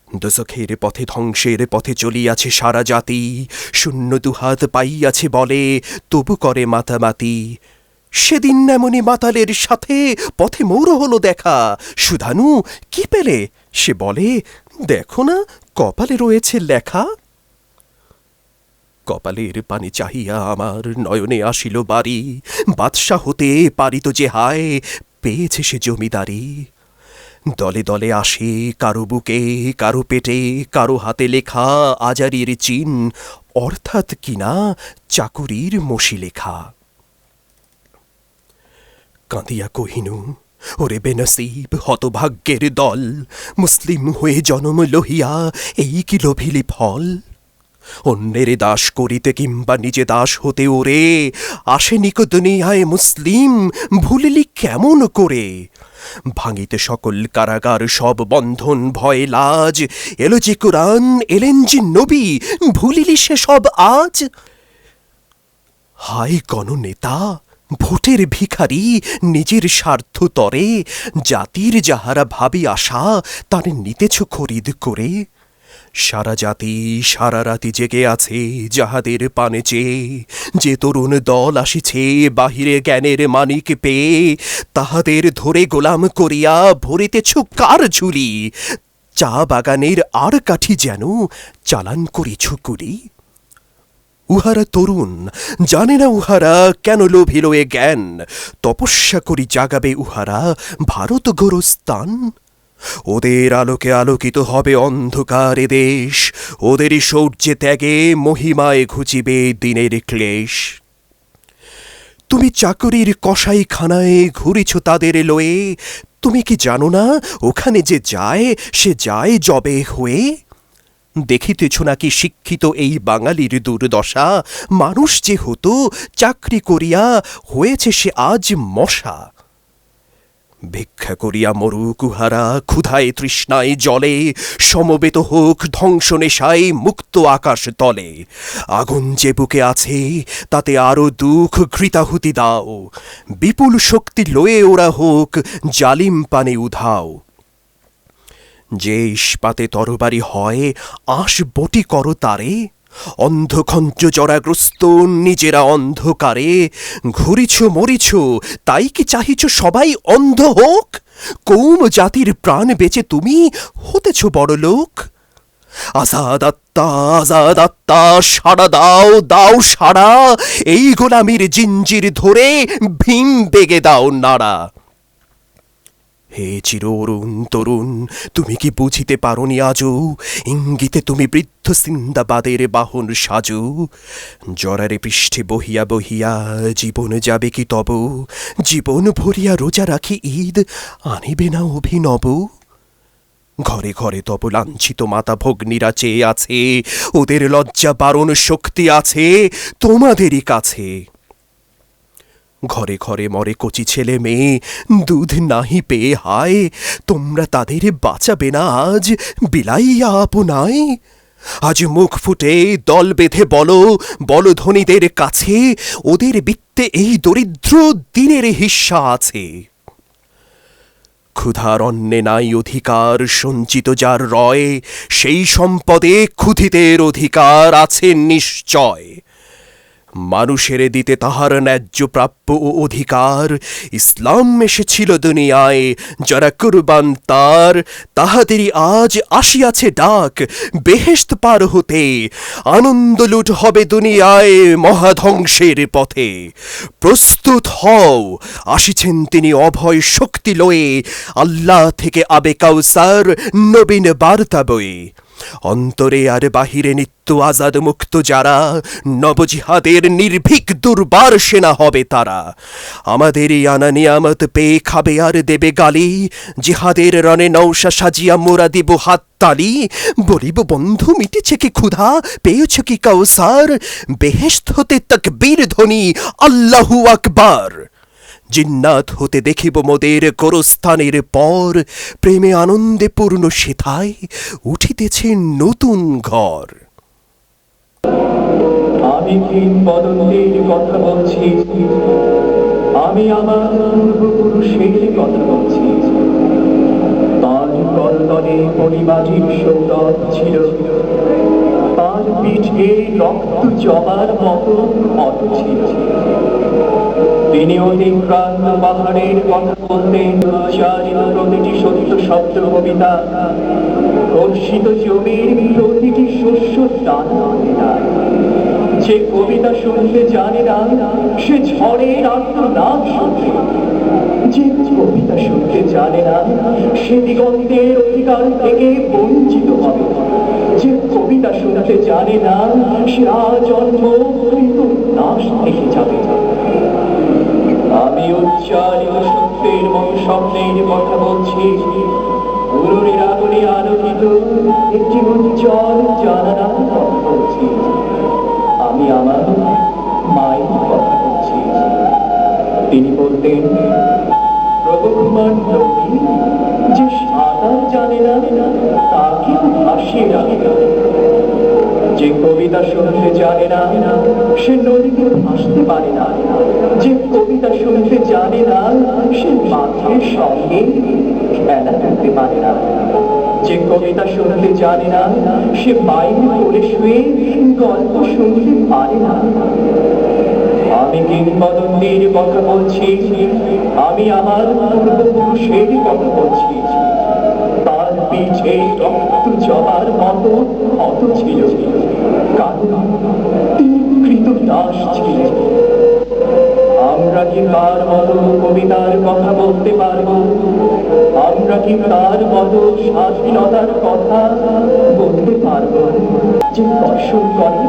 দোজখের পথে ধ্বংসের পথে চলিয়াছে সারা জাতি, শূন্য দুহাত পাইয়াছে বলে তবু করে মাতামাতি। সেদিন এমনি মাতালের সাথে পথে মোর হলো দেখা, সুধানু কি পেলে? সে বলে দেখো না কপালে রয়েছে লেখা। কপালের পানি চাহিয়া আমার নয়নে আসিল বাড়ি, বাদশা হতে পারিত যে হায় পেয়েছে সে জমিদারি। দলে দলে আসে কারো বুকে কারো পেটে, কারো হাতে লেখা আজারির চিন, অর্থাৎ কিনা চাকুরির মসি লেখা। কাঁদিয়া কহিনু ওরে বেনসিব হতভাগ্যের দল, মুসলিম হয়ে জনম লহিয়া এই কি লোভিলি ফল? অন্যের দাস করিতে কিংবা নিজে দাস হতে ওরে, আসেনিক দুনিয়ায় মুসলিম ভুলিলি কেমন করে? ভাঙিতে সকল কারাগার সব বন্ধন ভয় লাজ, এলো যে কোরআন এলেন যে নবী ভুলিলি সে সব আজ? হায় গণনেতা ভোটের ভিখারি নিজের স্বার্থ তরে, জাতির যাহারা ভাবি আশা তার নিতেছ খরিদ করে। সারা জাতি সারা রাতি জেগে আছে যাহাদের পানে চেয়ে, যে তরুণ দল আসিছে বাহিরে জ্ঞানের মানিক পেয়ে, তাহাদের ধরে গোলাম করিয়া ভরিতেছ কার ঝুলি, চা বাগানের আর কাঠি যেন চালান করিছ কুলি। উহারা তরুণ, জানে না উহারা কেন লোভিল এ জ্ঞান, তপস্যা করি জাগাবে উহারা ভারত গোরস্থান। ওদের আলোকে আলোকিত হবে অন্ধকার এ দেশ, ওদেরই শৌর্যে ত্যাগে মহিমায় ঘুচিবে দিনের ক্লেশ। তুমি চাকরির কসাইখানায় ঘুরিছ তাদের লয়ে, তুমি কি জানো না ওখানে যে যায় সে যায় জবে হয়ে? দেখিতেছ নাকি শিক্ষিত এই বাঙালির দুর্দশা, মানুষ যে হতো চাকরি করিয়া হয়েছে সে আজ মশা। ভিক্ষা করিয়া মরুক উহারা ক্ষুধায় তৃষ্ণায় জলে, সমবেত হোক ধ্বংস নেশায় মুক্ত আকাশ তলে। আগুন যে বুকে আছে তাতে আরো দুঃখ ঘৃতাহুতি দাও, বিপুল শক্তি লয়ে ওরা হোক জালিম পানে উধাও। যে ইস্পাতে তরবারি হয় আঁশ বটি করো তারে, অন্ধখঞ্চ জরাগ্রস্ত নিজেরা অন্ধকারে। ঘুরিছ মরিছ তাই কি চাহিছ সবাই অন্ধ হোক? কৌম জাতির প্রাণ বেচে তুমি হতেছ বড় লোক। আজাদ আত্মা সাড়া দাও দাও সাড়া, এই গোলামির জিঞ্জির ধরে ভীম বেগে দাও নাড়া। হে চির অরুণ তরুণ, তুমি কি বুঝিতে পারোনি আজও, ইঙ্গিতে তুমি বৃদ্ধ সিন্দাবাদের বাহন সাজু। জরারে পৃষ্ঠে বহিয়া বহিয়া জীবন যাবে কি তব, জীবন ভরিয়া রোজা রাখি ঈদ আনিবে না অভিনব। ঘরে ঘরে তব লাঞ্ছিত মাতা ভগ্নীরা চেয়ে আছে, ওদের লজ্জা বারণ শক্তি আছে তোমাদেরই কাছে। ঘরে ঘরে মরে কচি ছেলে মেয়ে দুধ নাহি পেয়ে হায়, তোমরা তাদের বাঁচাবে না আজ বিলাইয়া আপনায়? আজ মুখ ফুটে দল বেঁধে বলো বলো ধনীদের কাছে, ওদের বৃত্তে এই দরিদ্র দিনের হিস্সা আছে। ক্ষুধার অন্নে নাই অধিকার সঞ্চিত যার রয়, সেই সম্পদে ক্ষুধিতের অধিকার আছে নিশ্চয়। মানুষের দিতে তাহার ন্যায্য প্রাপ্য ও অধিকার, ইসলাম এসেছিল দুনিয়ায় যারা কুরবান তার, তাহাদেরই আজ আসিয়াছে ডাক বেহেশত পার হতে। আনন্দ লুট হবে দুনিয়ায় মহাধ্বংসের পথে। প্রস্তুত হও, আসিছেন তিনি অভয় শক্তি লয়ে, আল্লাহ থেকে আবে কাউসার নবীন বার্তা বয়ে। অন্তরে আর বাহিরে নিত্য আজাদ মুক্ত যারা, নবজিহাদের নির্ভীক দুর্বার সেনা হবে তারা। আমাদের এই আনা নিয়ামত পেয়ে খাবে আর দেবে গালি, জিহাদের রণে নৌশা সাজিয়া মোরা দিব হাততালি। বলিব বন্ধু মিটেছে কি ক্ষুধা, পেয়েছ কি কাউসার, বেহেশত হতে তাকবীর ধ্বনি আল্লাহু আকবার। জিন্নাত হতে দেখিব মোদের গোরস্থানের পর, প্রেমে আনন্দে পূর্ণ সেথায় উঠিতেছে নতুন ঘর। আমি কিংবদন্তির কথা বলছি, আমি আমার পূর্বপুরুষের কথা বলছি। তার করতলে পরিমাটির সৌরভ ছিল, তার পিঠে রক্ত জমার মতো মত ছিল। তিনি অতিক্রান্ত পাহাড়ের কথা বলতেন, উচ্চারিত প্রতিটি সত্য শব্দ কবিতা, কর্ষিত জমির প্রতিটি শস্য দানা দানা। যে কবিতা শুনতে জানে না সে ঝড়ের আর্তনাদ শুনবে, যে কবিতা শুনতে জানে না সে দিগন্তের অধিকার থেকে বঞ্চিত হবে, যে কবিতা শুনতে জানে না সে আজন্ম কৃত নাশ থেকে যাবে। আমি উচ্চারিত সত্যের মতো স্বপ্নের কথা বলছি, উরুরের আগুনে আলোকিত একটি উজ্জ্বল জানালার কথা বলছি। আমি আমার মায়ের কথা বলছি। তিনি বলতেন, প্রভু কুমার নবী যে সাঁতার জানে না তাকে ভাসিয়ে রাখে, যে কবিতা শুনতে জানে না সে নদীকে ভাসতে পারে না, যে কবিতা শুনতে জানে না সে মাঠের সঙ্গে খেলা করতে পারে না। যে কবিতা শুনতে জানে না সে বাইরে পড়ে শুয়ে গল্প শুনতে পারে না। আমি কিংবদন্তির কথা বলছি, আমি আমার পূর্বপুরুষের কথা বলছি। তার পিঠে রক্ত জবার মতো ক্ষত ছিল, কারণ তিনি কৃতদাস ছিলেন। আমরা কি তার মতো কবিতার কথা বলতে পারবো? আমরা কি তার মতো স্বাধীনতার কথা বলতে পারবো? যে ফসল করে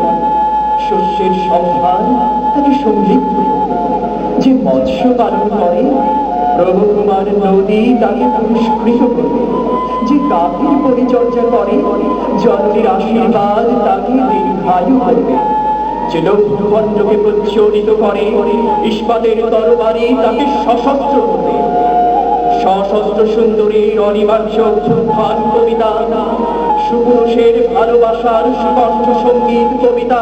শস্যের সম্ভার তাকে সমৃদ্ধ, যে মৎস্য পালন করে প্রভুকুমার নদী তাকে পুরস্কৃত করবে, যে গাভীর পরিচর্যা করে জননীর আশীর্বাদ তাকে দীর্ঘায়ু করবে, যে লৌহখণ্ডকে প্রজ্বলিত করে ইস্পাতের তরবারি তাকে সশস্ত্র করবে। সশস্ত্র সুন্দরীর অনিবার্য অভ্যুত্থান কবিতা, সুপুরুষের ভালোবাসার সুকণ্ঠ সঙ্গীত কবিতা,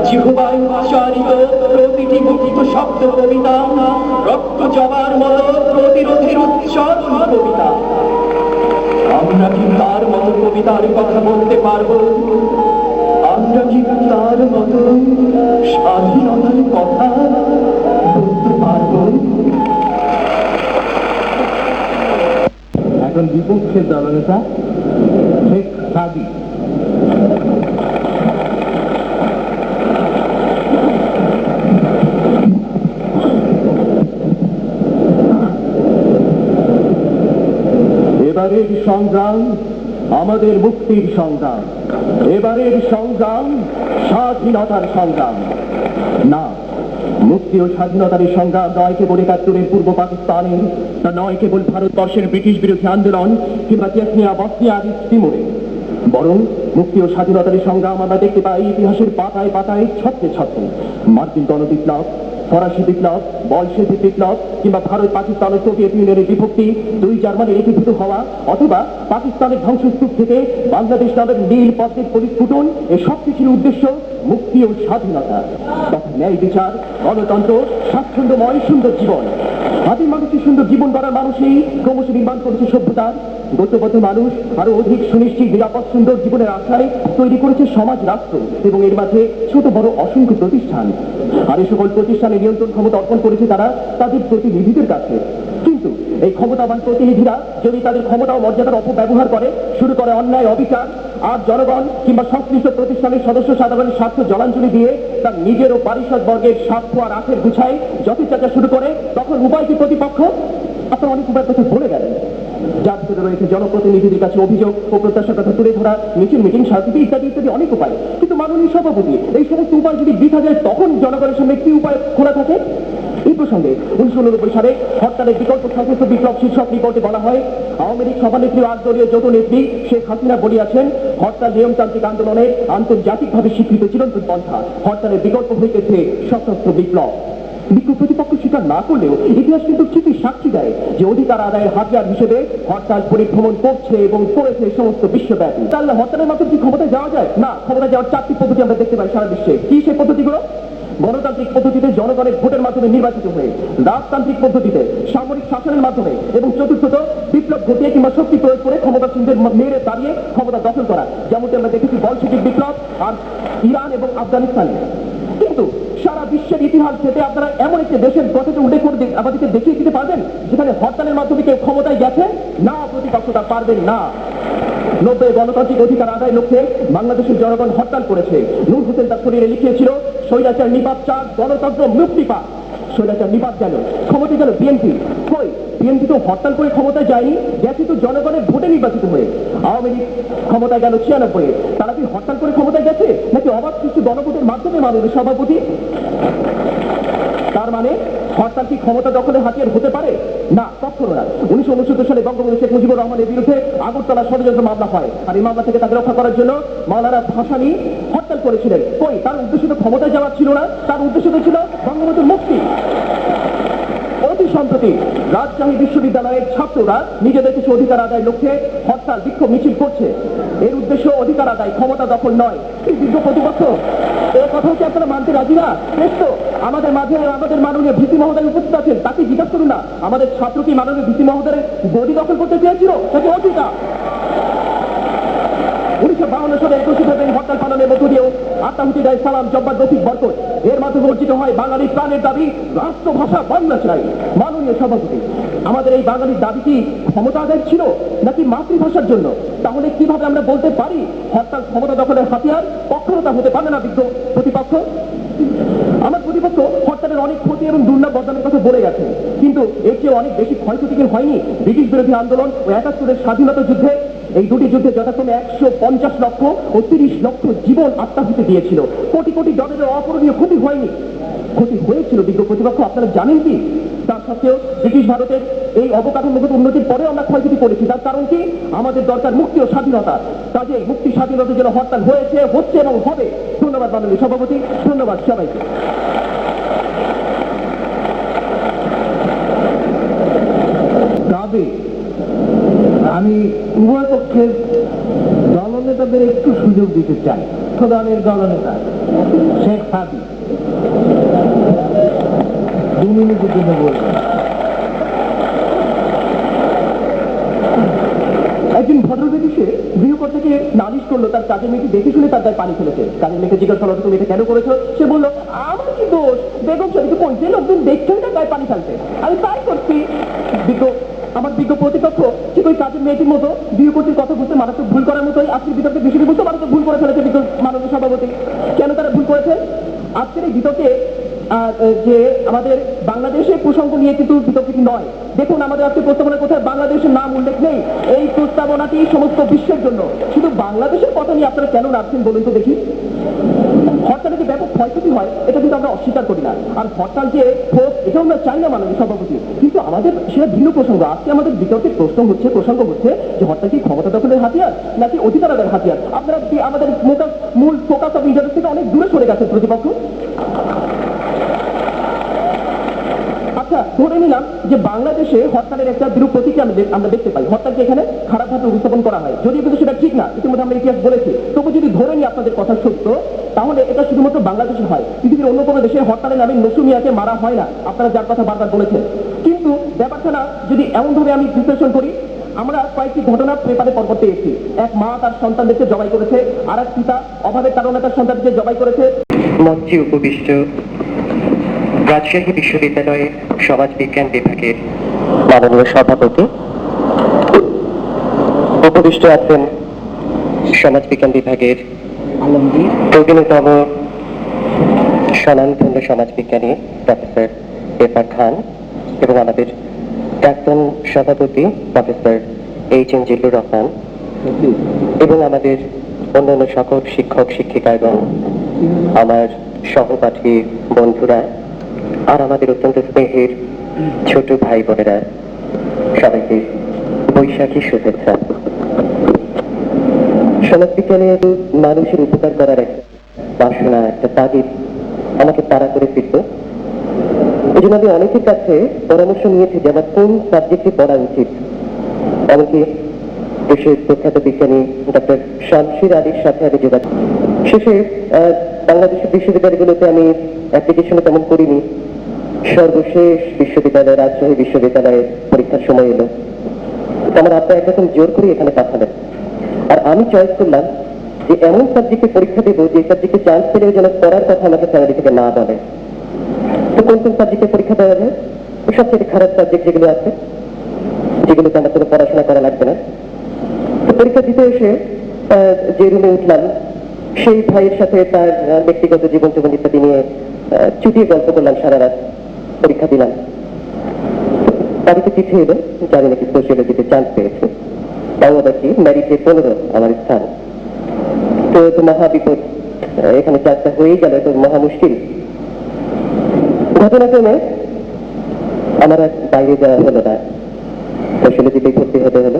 জিহ্বায় উচ্চারিত প্রতিটি মুক্ত শব্দ কবিতা, রক্ত জবার মতো প্রতিরোধের উচ্চারণ কবিতা। আমরা কি তার মতো কবিতার কথা বলতে পারবো? আমরা কি তার মতো স্বাধীনতার কথা বলতে পারবো? এখন বিপক্ষের দলনেতা শেখ সাদি। এবারের সংগ্রাম আমাদের মুক্তির সংগ্রাম, এবারের সংগ্রাম স্বাধীনতার সংগ্রাম। না, মুক্তি ও স্বাধীনতার এই সংগ্রাম নয় কেবল ৭১-এর পূর্ব পাকিস্তানের, তা নয় কেবল ভারতবর্ষের ব্রিটিশ বিরোধী আন্দোলন কিংবা চেচনিয়া, বসনিয়া আদি তিমুরে, বরং মুক্তি ও স্বাধীনতার এই সংগ্রাম আমরা দেখতে পাই ইতিহাসের পাতায় পাতায় ছত্রে ছত্রে। মার্কিন গণবিপ্লব, ফরাসি বিপ্লব, বলশেভিক বিপ্লব কিংবা ভারত পাকিস্তান ও সোভিয়েত ইউনিয়নের বিভক্তি, দুই জার্মানির একীভূত হওয়া, অথবা পাকিস্তানের ধ্বংসস্তূপ থেকে বাংলাদেশ নামের নীল পদ্মের পরিস্ফুটন, এ সব কিছুর উদ্দেশ্য মুক্তি ও স্বাধীনতা, তথা ন্যায় বিচার, গণতন্ত্র, স্বাচ্ছন্দ্যময় সুন্দর জীবন। আদিম মানুষের সুন্দর জীবন গড়ার মানুষই ক্রমশ নির্মাণ করেছে সভ্যতার গতবদ্ধ মানুষ আরো অধিক সুনিশ্চিত নিরাপদ সুন্দর জীবনের আশায় তৈরি করেছে সমাজ রাষ্ট্র এবং এর মাঝে ছোট বড় অসংখ্য প্রতিষ্ঠান। আর এই সকল প্রতিষ্ঠানের নিয়ন্ত্রণ ক্ষমতা অর্পণ করেছে তারা তাদের প্রতিনিধিদের কাছে। কিন্তু এই ক্ষমতাবান প্রতিনিধিরা যদি তাদের ক্ষমতা ও মর্যাদার অপব্যবহার করে, শুরু করে অন্যায় অবিচার, আর জনগণ কিংবা সংশ্লিষ্ট প্রতিষ্ঠানের সদস্য সাধারণের স্বার্থ জলাঞ্জলি দিয়ে তার নিজের ও পারিষদ বর্গের স্বার্থ আর আখের গুছায় যথেচ্ছা শুরু করে, তখন উপায় কি প্রতিপক্ষ? আপনারা অনেক উপায়ের কথা বলে গেলেন, যার ভিতরে রয়েছে জনপ্রতিনিধিদের কাছে অভিযোগ ও প্রত্যাশার কথা তুলে ধরা, মিটিং সার্টিফিকেট ইত্যাদি ইত্যাদি অনেক উপায়। কিন্তু মাননীয় সভাপতি, এই সমস্ত উপায় যদি বৃথা যায় তখন জনগণের সামনে কি উপায় খোলা থাকে? এই প্রসঙ্গে 1989 সালে হরতালের বিকল্প সশস্ত্র বিপ্লব শীর্ষক রিপোর্টে বলা হয়, আওয়ামী লীগ সভানেত্রী ও 8 দলীয় যৌথ নেত্রী শেখ হাসিনা বলিয়াছেন, হরতাল নিয়মতান্ত্রিক আন্দোলনের আন্তর্জাতিকভাবে স্বীকৃত চিরন্তন পন্থা। হরতালের বিকল্প হইতেছে সশস্ত্র বিপ্লব। বিক্ষোভ প্রতিপক্ষ স্বীকার না করলেও ইতিহাস কিন্তু ঠিকই সাক্ষী দেয় যে অধিকার আদায়ের হাতিয়ার হিসেবে হরতাল পরিভ্রমণ করছে এবং করেছে সমস্ত বিশ্বব্যাপী। তাহলে হরতালের মাধ্যমে কি ক্ষমতায় যাওয়া যায়? না, ক্ষমতায় যাওয়ার 4টি পদ্ধতি আমরা দেখতে পাই সারা বিশ্বে। কি সেই পদ্ধতিগুলো? গণতান্ত্রিক পদ্ধতিতে জনগণের ভোটের মাধ্যমে নির্বাচিত হয়ে, রাজতান্ত্রিক পদ্ধতিতে সামরিক শাসনের মাধ্যমে, এবং চতুর্থত বিপ্লব ঘটিয়ে কিংবা শক্তি প্রয়োগ করে ক্ষমতাসীনদের মেরে দাঁড়িয়ে ক্ষমতা দখল করা, যেমনটি আমরা দেখেছি বলশেভিক বিপ্লব আর ইরান এবং আফগানিস্তানে। কিন্তু সারা বিশ্বের ইতিহাস থেকে আপনারা এমন একটি দেশের কথাকে উল্লেখ করে আমাদেরকে দেখিয়ে দিতে পারবেন যেখানে হরতালের মাধ্যমে কেউ ক্ষমতায় গেছে? না, প্রতিপক্ষ তা পারবেন না। 90 গণতান্ত্রিক অধিকার আদায় লক্ষ্যে বাংলাদেশের জনগণ হরতাল করেছে। নূর হোসেন তার শরীরে লিখিয়েছিল, স্বৈরাচার নিপাত চার, গণতন্ত্র মুক্তি পাক। স্বৈরাচার নিপাত গেল, ক্ষমতায় গেল বিএনপি। কই, বিএনপি তো হরতাল করে ক্ষমতায় যায়নি, গেছে তো জনগণের ভোটে নির্বাচিত হয়ে। আওয়ামী লীগ ক্ষমতায় গেল 96-এ, তারা কি হরতাল করে ক্ষমতায় গেছে নাকি অবাধ সৃষ্টি গণভোটের মাধ্যমে মাননীয় সভাপতি? তার মানে হরতাল কি ক্ষমতা দখলের হাতিয়ার হতে পারে? না, কখনো না। 1969 সালে বঙ্গবন্ধু শেখ মুজিবুর রহমানের বিরুদ্ধে আগরতলা ষড়যন্ত্র মামলা হয়, আর এই মামলা থেকে তাকে রক্ষা করার জন্য মাওলানা ভাসানী হরতাল করেছিলেন। কই, তার উদ্দেশ্য তো ক্ষমতায় যাওয়া ছিল না, তার উদ্দেশ্য তো ছিল বঙ্গবন্ধুর মুক্তি। অতি সম্প্রতি রাজশাহী বিশ্ববিদ্যালয়ের ছাত্ররা নিজেদের কিছু অধিকার আদায় লক্ষ্যে হরতাল বিক্ষোভ মিছিল করছে। এর উদ্দেশ্য অধিকার আদায়, ক্ষমতা দখল নয়। এই বিজ্ঞ প্রতিপক্ষ এই কথা কি আপনারা মানতে রাজি না? বেশ তো, আমাদের মাঝে আমাদের মাননীয় ভিসি মহোদয় উপস্থিত আছেন, তাকে জিজ্ঞাসা করুন না আমাদের ছাত্র কি মাননীয় ভিসি মহোদয়ের গদি দখল করতে চেয়েছিল নাকি অধিকার? 1952 সালে 21 ফেব্রুয়ারি হরতাল পালনের মধ্য দিয়েও আত্মাহুতি দেয় সালাম জব্বার রফিক বরকত। এর মাধ্যমে অর্জিত হয় বাঙালির প্রাণের দাবি রাষ্ট্রভাষা বাংলা চাই। মাননীয় সভাপতি, আমাদের এই বাঙালির দাবি কি ক্ষমতা আদায় ছিল নাকি মাতৃভাষার জন্য? তাহলে কিভাবে আমরা বলতে পারি হরতাল ক্ষমতা দখলের হাতিয়ার? কখনো তা হতে পারে না বিজ্ঞ প্রতিপক্ষ। আমার প্রতিপক্ষ হরতালের অনেক ক্ষতি এবং দুর্নাম বদনামের কথা বলে গেছে, কিন্তু এর চেয়ে অনেক বেশি ক্ষয়ক্ষতি কি হয়নি? ব্রিটিশ বিরোধী আন্দোলন ও 71-এর স্বাধীনতা যুদ্ধে, এই দুটি যুদ্ধে যথাক্রমে 150 লক্ষ ও 30 লক্ষ জীবন আত্মাহুতি দিয়েছিল। কোটি কোটি ডলারের অপূরণীয় ক্ষতি হয়নি, ক্ষতি হয়েছিল বিজ্ঞ প্রতিপক্ষ। আপনারা জানেন কি? তার সত্ত্বেও ব্রিটিশ ভারতের এই অবকাঠামোগত উন্নতির পরে আমরা ক্ষয়ক্ষতি করেছি। তার কারণ কি? আমাদের দরকার মুক্তি ও স্বাধীনতা। কাজেই মুক্তি স্বাধীনতার জন্য হরতাল হয়েছে, হচ্ছে এবং হবে। ধন্যবাদ মাননীয় সভাপতি, ধন্যবাদ সবাইকে। আমি উভয় পক্ষের দলনেতাদের একটু সুযোগ দিতে চাই। দলের দলনেতা শেখ সাদি 2 মিনিটের জন্য বলবেন। একদিন ভদ্রব্যক্তি সে গৃহকর থেকে নালিশ করলো তার কাজের মেয়েটি দেখে শুনে তার গায়ে পানি ফেলেছে। কাজের মেয়েকে জিজ্ঞাসা করলো তুমি এটা কেন করেছো? সে বললো আমার কি দোষ, বেগম শরীফকে কোন যে লোকজন দেখছেন তার গায়ে পানি ফেলতে, আমি তাই করছি। আমার বিজ্ঞ প্রতিপক্ষ ঠিক ওই কাজের মেয়েটির মতো গৃহকর্তীর কথা বুঝতে মারাত্মক ভুল করার মতোই আজকের বিতর্কে বিষয়টি বুঝতে মারাত্মক ভুল করে ফেলেছে বিজ্ঞ মাননীয় সভাপতি। কেন তারা ভুল করেছে? আজকের এই বিতর্কে যে আমাদের বাংলাদেশের প্রসঙ্গ নিয়ে কিন্তু বিতর্কটি নয়। দেখুন আমাদের আজকে প্রস্তাবনার কোথায় বাংলাদেশের নাম উল্লেখ নেই। এই প্রস্তাবনাটি সমস্ত বিশ্বের জন্য, শুধু বাংলাদেশের কথা নিয়ে আপনারা কেন রাখছেন বলুন তো দেখি? হরতালে যে ব্যাপক ক্ষয়ক্ষতি হয় এটা কিন্তু আমরা অস্বীকার করি না, আর হরতাল যে হোক এটাও আমরা চাই না মাননীয় সভাপতি, কিন্তু আমাদের সেটা ভিন্ন প্রসঙ্গ। আজকে আমাদের বিতর্কের প্রসঙ্গ হচ্ছে যে হরতাল কি ক্ষমতা দখলের হাতিয়ার নাকি অধিকারের হাতিয়ার? আপনারা আমাদের মূল ফোকাস অফ ইন্টারেস্ট থেকে অনেক দূরে সরে গেছে প্রতিপক্ষ। আচ্ছা, ধরে নিলাম যে বাংলাদেশে হরতালের একটা বিরূপ প্রতিক্রিয়া আমরা দেখতে পাই। হরতালকে এখানে খারাপভাবে উপস্থাপন করা হয়, যদিও কিন্তু সেটা ঠিক না, ইতিমধ্যে আমরা ইতিহাস বলেছি। তবু যদি ধরে নিই আপনাদের কথা সত্য, তাহলে এটা শুধুমাত্র বাংলাদেশে হয়, পৃথিবীর অন্য কোনো দেশে হরতালের নামে নসু মিয়াকে মারা হয় না, আপনারা যার কথা বারবার বলেছেন। কিন্তু ব্যাপারটা না যদি এমনভাবে আমি বিশ্লেষণ করি, আমরা কয়েকটি ঘটনা পেপারে পরপর পেয়েছি। এক মা তার সন্তানদেরকে জবাই করেছে, আর এক পিতা অভাবের কারণে তার সন্তানকে জবাই করেছে। মঞ্চে উপবিষ্ট রাজশাহী বিশ্ববিদ্যালয়ের সমাজ বিজ্ঞান বিভাগের মাননীয় সভাপতি, উপবিষ্ট আছেন সমাজ বিজ্ঞান বিভাগের প্রবীণতম স্বনামধন্য সমাজবিজ্ঞানী প্রফেসর এফ.আর. খান এবং আমাদের প্রাক্তন সভাপতি প্রফেসর এইচ.এম. জিল্লুর রহমান এবং আমাদের অন্যান্য সকল শিক্ষক শিক্ষিকা এবং আমার সহপাঠী বন্ধুরা আর আমাদের অত্যন্ত স্নেহের ছোট ভাই বোনেরা, সবাইকে বৈশাখী শুভেচ্ছা। সমাজবিজ্ঞানের মানুষের উপকার করার একটা বাসনা, একটা তাগিদ আমাকে তাড়া করে ফিরত। এই জন্য আমি অনেকের কাছে পরামর্শ নিয়েছি যে আমার কোন সাবজেক্টে পড়া উচিত। এমনকি দেশের প্রখ্যাত বিজ্ঞানী ডক্টর শামসির আলীর সাথে আমি যোগাযোগ শেষে বাংলাদেশের বিশ্ববিদ্যালয়গুলোতে আমি অ্যাপ্লিকেশনে তেমন করিনি। সর্বশেষ বিশ্ববিদ্যালয় রাজশাহী বিশ্ববিদ্যালয়ের পরীক্ষার সময় এলো, আমার আব্বা একরকম জোর করে এখানে পাঠালেন। আর আমি চয়েস করলাম যে এমন সাবজেক্টে পরীক্ষা দেবো যে সাবজেক্টে চান্স পেলেও যেন পড়ার কথা আমাকে স্যালারি থেকে না বলে। তো কোন কোন সাবজেক্টে পরীক্ষা দেওয়া যায়? সবচেয়ে খারাপ সাবজেক্ট যেগুলো আছে, যেগুলোতে আমার কোনো পড়াশোনা করা লাগবে না। তো পরীক্ষা দিতে এসে যে রুমে উঠলাম, সেই ভাইয়ের সাথে তার ব্যক্তিগত জীবন জীবন ইত্যাদি নিয়ে চুটিয়ে গল্প করলাম সারা রাত, পরীক্ষা দিলাম। বাড়িতে চিঠি এলো, জানি নাকি সোশিয়োলজিতে চান্স পেয়েছে, তাও আবার কি ম্যারিটে 15 আমার স্থান। তো মহা বিপদ, এখানে চান্সটা হয়েই গেল, তো মহা মুশকিল। ঘটনাক্রমে আমার আর বাইরে যাওয়া হলো না, সোশিয়োলজিতে ভর্তি হতে হলো।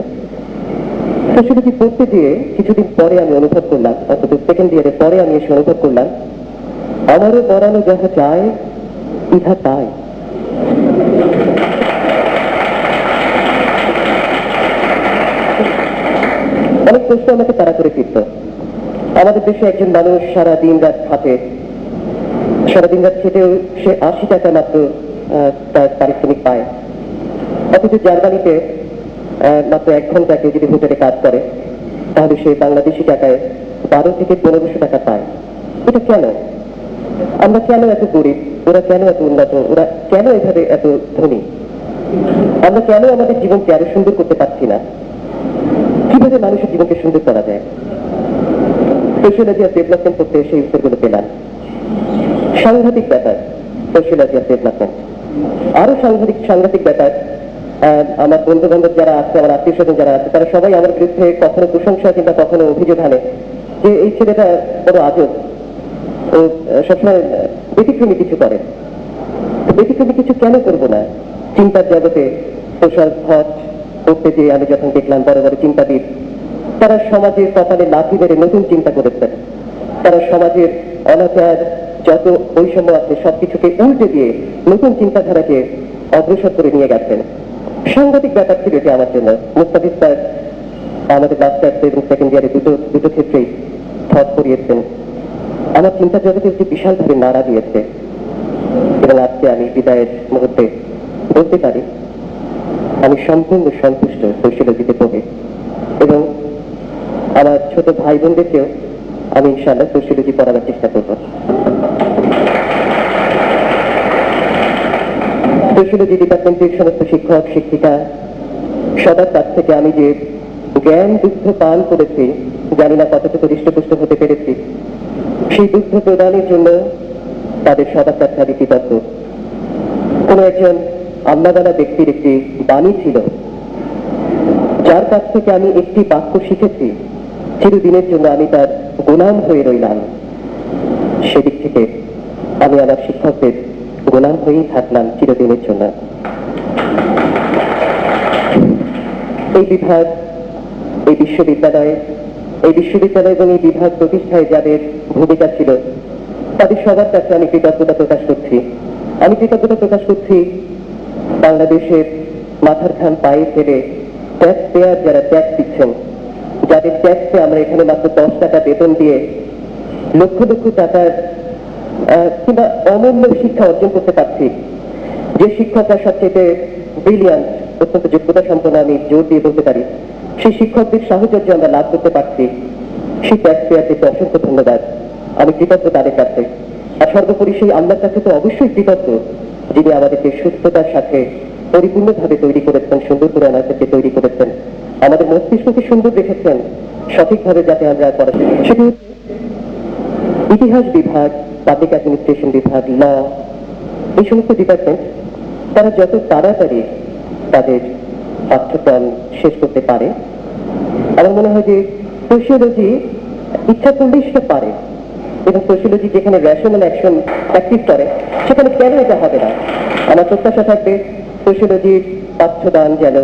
সোশিয়োলজি পড়তে গিয়ে কিছুদিন পরে আমি অনুভব করলাম, অন্তত সেকেন্ড ইয়ারের পরে আমি এসে অনুভব করলাম, আমারও পড়ানো যাহা চায় ইহা তাই। অনেক প্রশ্ন আমাকে তাড়া করে ফিরত। আমাদের দেশে একজন মানুষ সারা দিন রাত খাটে, সারাদিন রাত খেটেও সে 80 টাকা মাত্র তার পারিশ্রমিক পায়, অথচ জার্মানিতে মাত্র 1 ঘন্টা কেউ যদি হোটেলে কাজ করে তাহলে সে বাংলাদেশি টাকায় 12 থেকে 1500 টাকা পায়। এটা কেন? আমরা কেন এত গরিব, ওরা কেন এত উন্নত, ওরা কেন এভাবে এত ধনী? আমরা কেন আমাদের জীবনকে আরো সুন্দর করতে পারছি না? কিভাবে মানুষের জীবনকে সুন্দর করা যায়? সোশিয়োলজি অফ ডেভেলপমেন্ট করতে সেই উত্তরগুলো পেলাম। সাংঘাতিক ব্যাপার সোশিয়োলজি অফ ডেভেলপমেন্ট। আরো সাংঘাতিক ব্যাপার, আমার বন্ধু বান্ধব যারা আছে, আমার আত্মীয় স্বজন যারা আছে, তারা সবাই আমার বিরুদ্ধে কখনো প্রশংসা কিংবা কখনো অভিযোগ আনে যে এই ছেলেটা বড় আজব, ও সবসময় ব্যতিক্রমী কিছু করে। ব্যতিক্রমী কিছু কেন করবো না? চিন্তার জগতে সোশ্যাল থট করতে যেয়ে আমি যখন দেখলাম বড় বড় চিন্তাবিদ, তারা সমাজের কপালে লাথি মেরে নতুন চিন্তা করেছেন। তারা সমাজের অনাচার যত বৈষম্য আছে সবকিছুকে উল্টে দিয়ে নতুন চিন্তাধারাকে অগ্রসর করে নিয়ে গেছেন। সাংঘাতিক ব্যাপার ছিল এটি আমার জন্য। মুস্তাফিজ স্যার আমাদের মাস্টার্স এবং সেকেন্ড ইয়ারে দুটো ক্ষেত্রেই থট করিয়েছেন। আমার চিন্তা জগতে একটি বিশালভাবে নাড়া দিয়েছে এবং আজকে আমি বিদায়ের মুহূর্তে বলতে পারি আমি সম্পূর্ণ সন্তুষ্ট সোশিয়োলজিতে পড়ে, এবং আমার ছোট ভাই বোনদেরকেও আমি ইনশাআল্লাহ সোশিয়োলজি পড়াবার চেষ্টা করব। সোশিয়োলজি ডিপার্টমেন্টের সমস্ত শিক্ষক শিক্ষিকা সবার কাছ থেকে আমি যে জ্ঞান দুগ্ধ পান করেছি, জানি না কতটুকু হৃষ্টপুষ্ট হতে পেরেছি, সেই দুগ্ধ প্রদানের জন্য তাদের সবার কাছে আমি কৃতজ্ঞ। কোন একজন আল্লাহওয়ালা ব্যক্তির একটি বাণী ছিল, যার কাছ থেকে আমি একটি বাক্য শিখেছি চিরদিনের জন্য আমি তার গোলাম হয়ে রইলাম। সেদিক থেকে আমি আমার শিক্ষকদের গোলাম হয়েই থাকলাম চিরদিনের জন্য। এই বিভাগ, এই বিশ্ববিদ্যালয় এবং এই বিভাগ প্রতিষ্ঠায় যাদের ভূমিকা ছিল তাদের সবার কাছে আমি কৃতজ্ঞতা প্রকাশ করছি। আমি কৃতজ্ঞতা প্রকাশ করছি বাংলাদেশের মাথার ঘাম পায়ে ফেলে ট্যাক্স পেয়ার যারা ট্যাক্স দিচ্ছেন, যাদের ট্যাক্সে আমরা এখানে মাত্র 10 টাকা বেতন দিয়ে লক্ষ লক্ষ টাকার কিংবা অমূল্য শিক্ষা অর্জন করতে পারছি। যে শিক্ষকরা সবচেয়ে ব্রিলিয়ান্ট, অত্যন্ত যোগ্যতা সম্পন্ন, আমি জোর দিয়ে বলতে পারি, সেই শিক্ষকদের সাহচর্য আমরা লাভ করতে পারছি। সেই ট্যাক্স পেয়ারদেরকে অসংখ্য ধন্যবাদ, আমি কৃতজ্ঞ তাদের কাছে। আর সর্বোপরি সেই আল্লাহর কাছে তো অবশ্যই কৃতজ্ঞ যিনি আমাদেরকে সুস্থতার সাথে পরিপূর্ণভাবে তৈরি করেছেন, সুন্দর করে আমাদেরকে তৈরি করেছেন, আমাদের মস্তিষ্ককে সুন্দর রেখেছেন সঠিকভাবে যাতে আমরা পড়াশোনা। সেটি ইতিহাস বিভাগ, পাবলিক অ্যাডমিনিস্ট্রেশন বিভাগ, ল, এই সমস্ত ডিপার্টমেন্ট তারা যত তাড়াতাড়ি তাদের পাঠ্যক্রম শেষ করতে পারে, আমার মনে হয় যে সোশিয়োলজি ইচ্ছা করলেই সেটা পারে, এবং সোশিয়োলজি যেখানে রেশনাল অ্যাকশন প্র্যাকটিস করে সেখানে কেন এটা হবে না? আমার প্রত্যাশা থাকবে সোশিয়োলজির পাঠ্যদান যেন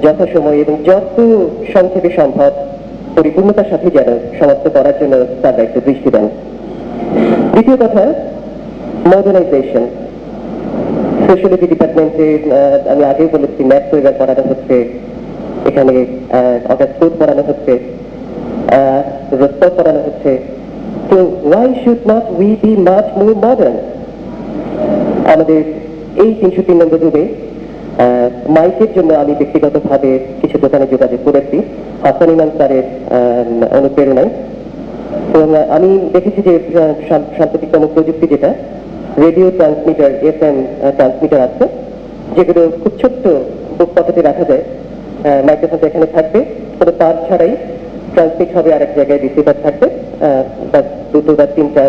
যথাসময় এবং যত সংক্ষেপে সম্ভব পরিপূর্ণতার সাথে যেন সমাপ্ত করার জন্য তারা একটু দৃষ্টি দেন। দ্বিতীয় কথা, মডার্নাইজেশন। সোশিয়োলজি ডিপার্টমেন্টে আমি আগেই বলেছি ম্যাথ ওয়েবার পড়ানো হচ্ছে, এখানে অগাস্ট পড়ানো হচ্ছে, রোস্তভ পড়ানো হচ্ছে। তো why should not we be much more modern? আমাদের এই 303 নম্বর রুমে মাইকের জন্য আমি ব্যক্তিগতভাবে কিছু দোকানে যোগাযোগ করেছি হাসান ইমাম স্যারের অনুপ্রেরণায়। তো আমি দেখেছি যে সাম্প্রতিকতম প্রযুক্তি যেটা রেডিও ট্রান্সমিটার, FM ট্রান্সমিটার আছে, যেগুলো খুব ছোট্ট বুক পকেটে রাখা যায়। মাইক্রোফোনটা এখানে থাকবে, কোনো তার ছাড়াই ট্রান্সমিট হবে, আরেক জায়গায় রিসিভার থাকবে, দুটো বা তিনটা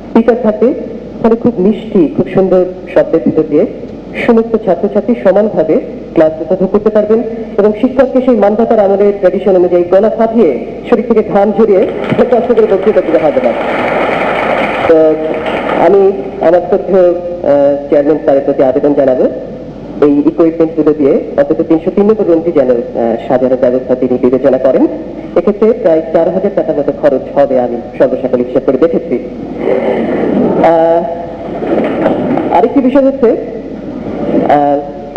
স্পিকার থাকবে, ফলে খুব মিষ্টি, খুব সুন্দর শব্দের ভিতর দিয়ে সমস্ত ছাত্রছাত্রী সমানভাবে ক্লাস উপভোগ করতে পারবেন, এবং শিক্ষককে সেই মানধাতার আমলের ট্র্যাডিশন অনুযায়ী গলা ফাটিয়ে শরীর থেকে ঘাম ঝরিয়ে কষ্ট করে বক্তৃতা দিতে হবে না। তো আমি আমার তথ্য চেয়ারম্যান স্যারের প্রতি আবেদন জানাবো এই ইকুইপমেন্ট গুলো দিয়ে অন্তত 303 নম্বর রুমটি যেন সাজানোর ব্যবস্থা তিনি বিবেচনা করেন। এক্ষেত্রে প্রায় 4000 টাকার মতো খরচ হবে, আমি সর্বসাকল হিসাব করে দেখেছি। আরেকটি বিষয় হচ্ছে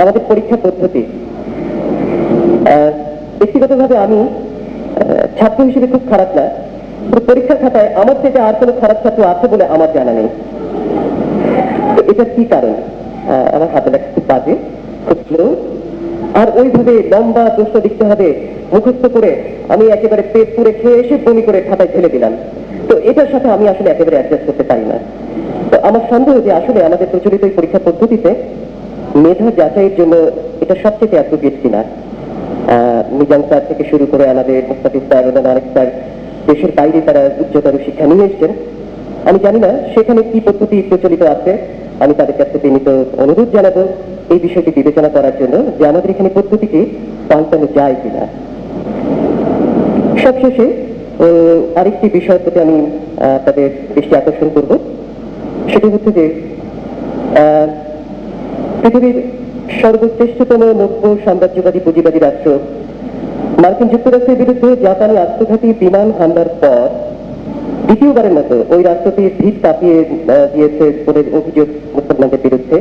আমাদের পরীক্ষা পদ্ধতি। ব্যক্তিগতভাবে আমি ছাত্র হিসেবে খুব খারাপ না, পরীক্ষার খাতায় আমার থেকে আর কোনো খারাপ ছাত্র আছে বলে আমার জানা নেই। এটার কি কারণ? আমার হাতে লেখা খুব বাজে, খুব স্লো, আর ওইভাবে লম্বা প্রশ্ন লিখতে হবে মুখস্থ করে আমি একেবারে পেট পুরে খেয়ে এসে বমি করে খাতায় ফেলে দিলাম। তো এটার সাথে আমি আসলে একেবারে অ্যাডজাস্ট করতে পারি না। তো আমার সন্দেহ যে আসলে আমাদের প্রচলিত এই পরীক্ষা পদ্ধতিতে মেধা যাচাইয়ের জন্য এটা সবচেয়ে অ্যাপ্রোপ্রিয়েট কিনা। মিজান স্যার থেকে শুরু করে আমাদের মুস্তাফিজ স্যার এবং আরেক স্যার দেশের বাইরে তারা উচ্চতর শিক্ষা নিয়ে এসছেন। আমি জানি না সেখানে কি পদ্ধতি প্রচলিত আছে। আমি তাদের কাছে বিনীত অনুরোধ জানাবো এই বিষয়টি বিবেচনা করার জন্য যে আমাদের এখানে পদ্ধতিটি পাল্টানো যায় কিনা। সবশেষে আরেকটি বিষয়ের প্রতি আমি তাদের দৃষ্টি আকর্ষণ করব, সেটি হচ্ছে যে পৃথিবীর সর্বশ্রেষ্ঠতম নব্য সাম্রাজ্যবাদী পুঁজিবাদী রাষ্ট্র মার্কিন যুক্তরাষ্ট্রের বিরুদ্ধে জাপানি আত্মঘাতী বিমান হামলার পর দ্বিতীয়বারের মতো ওই রাষ্ট্রটির ভিত কাঁপিয়ে দিয়েছে বলে অভিযোগ মুসলমানদের বিরুদ্ধে।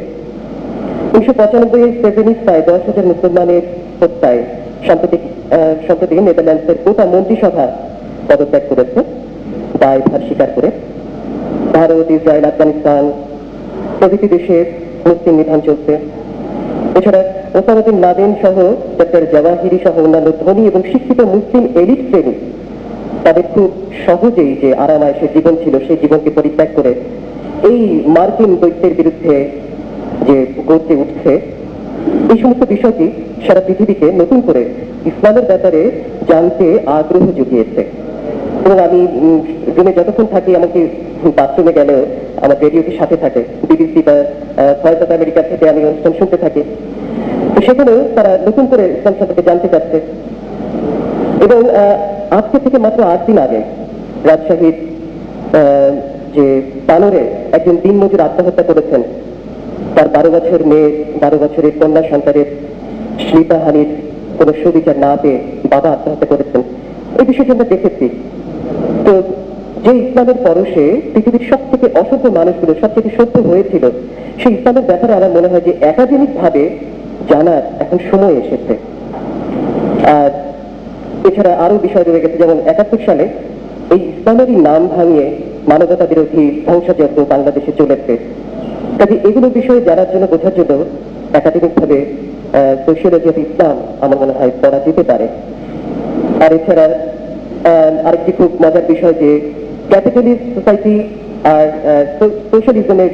1995 সেভেনিস্তায় 10,000 মুসলমানের হত্যায় সম্প্রতি নেদারল্যান্ডসের গোটা মন্ত্রিসভা পদত্যাগ করেছে দায়ভার স্বীকার করে। ভারত, ইসরায়েল, আফগানিস্তান প্রভৃতি দেশের মুসলিম নিধন চলছে। এছাড়া ওসামা বিন লাদেন সহ ডক্টর জাওয়াহিরি সহ অন্যান্য ধনী এবং শিক্ষিত মুসলিম এলিট শ্রেণী তাদের খুব সহজেই যে আরামায়েশের জীবন ছিল সেই জীবনকে পরিত্যাগ করে এই মার্কিন দৈত্যের বিরুদ্ধে যে গর্জে উঠছে, এই সমস্ত বিষয়টি সারা পৃথিবীকে নতুন করে ইসলামের ব্যাপারে জানতে আগ্রহ জুগিয়েছে। এবং আমি রুমে যতক্ষণ থাকি আমাকে বাথরুমে গেলেও আমার রেডিওটির সাথে থাকে, বিবিসি বা ভয়েস অফ আমেরিকা থেকে আমি অনুষ্ঠান শুনতে থাকি। তো সেখানেও তারা নতুন করে ইসলাম সম্পর্কে জানতে চাচ্ছে। এবং আজকে থেকে মাত্র 8 দিন আগে রাজশাহীর যে পানরে একজন দিনমজুর আত্মহত্যা করেছেন। তার 12 বছরের কন্যা সন্তানের শ্লীলতাহানির কোনো সুবিচার না পেয়ে বাবা আত্মহত্যা করেছেন। এই বিষয়টি আমরা দেখেছি। তো যে ইসলামের পরশে পৃথিবীর সব থেকে অসভ্য মানুষগুলো সবচেয়ে সভ্য হয়েছিল, সেই ইসলামের ব্যাপারে আমার মনে হয় যে একাডেমিক ভাবে জানার এখন সময় এসেছে। আর এছাড়া আরো বিষয় রয়ে গেছে, যেমন 71 সালে এই ইসলামেরই নাম ভাঙিয়ে মানবতা বিরোধী ধ্বংসযজ্ঞ বাংলাদেশে চলেছে। কাজে এগুলো বিষয়ে জানার জন্য, বোঝার জন্য একাডেমিক ভাবে সোশিয়োলজি অফ ইসলাম আমার মনে হয় পড়া যেতে পারে। আর এছাড়া আরেকটি খুব মজার বিষয় যে ক্যাপিটালিস্ট সোসাইটি আর সোশ্যালিজমের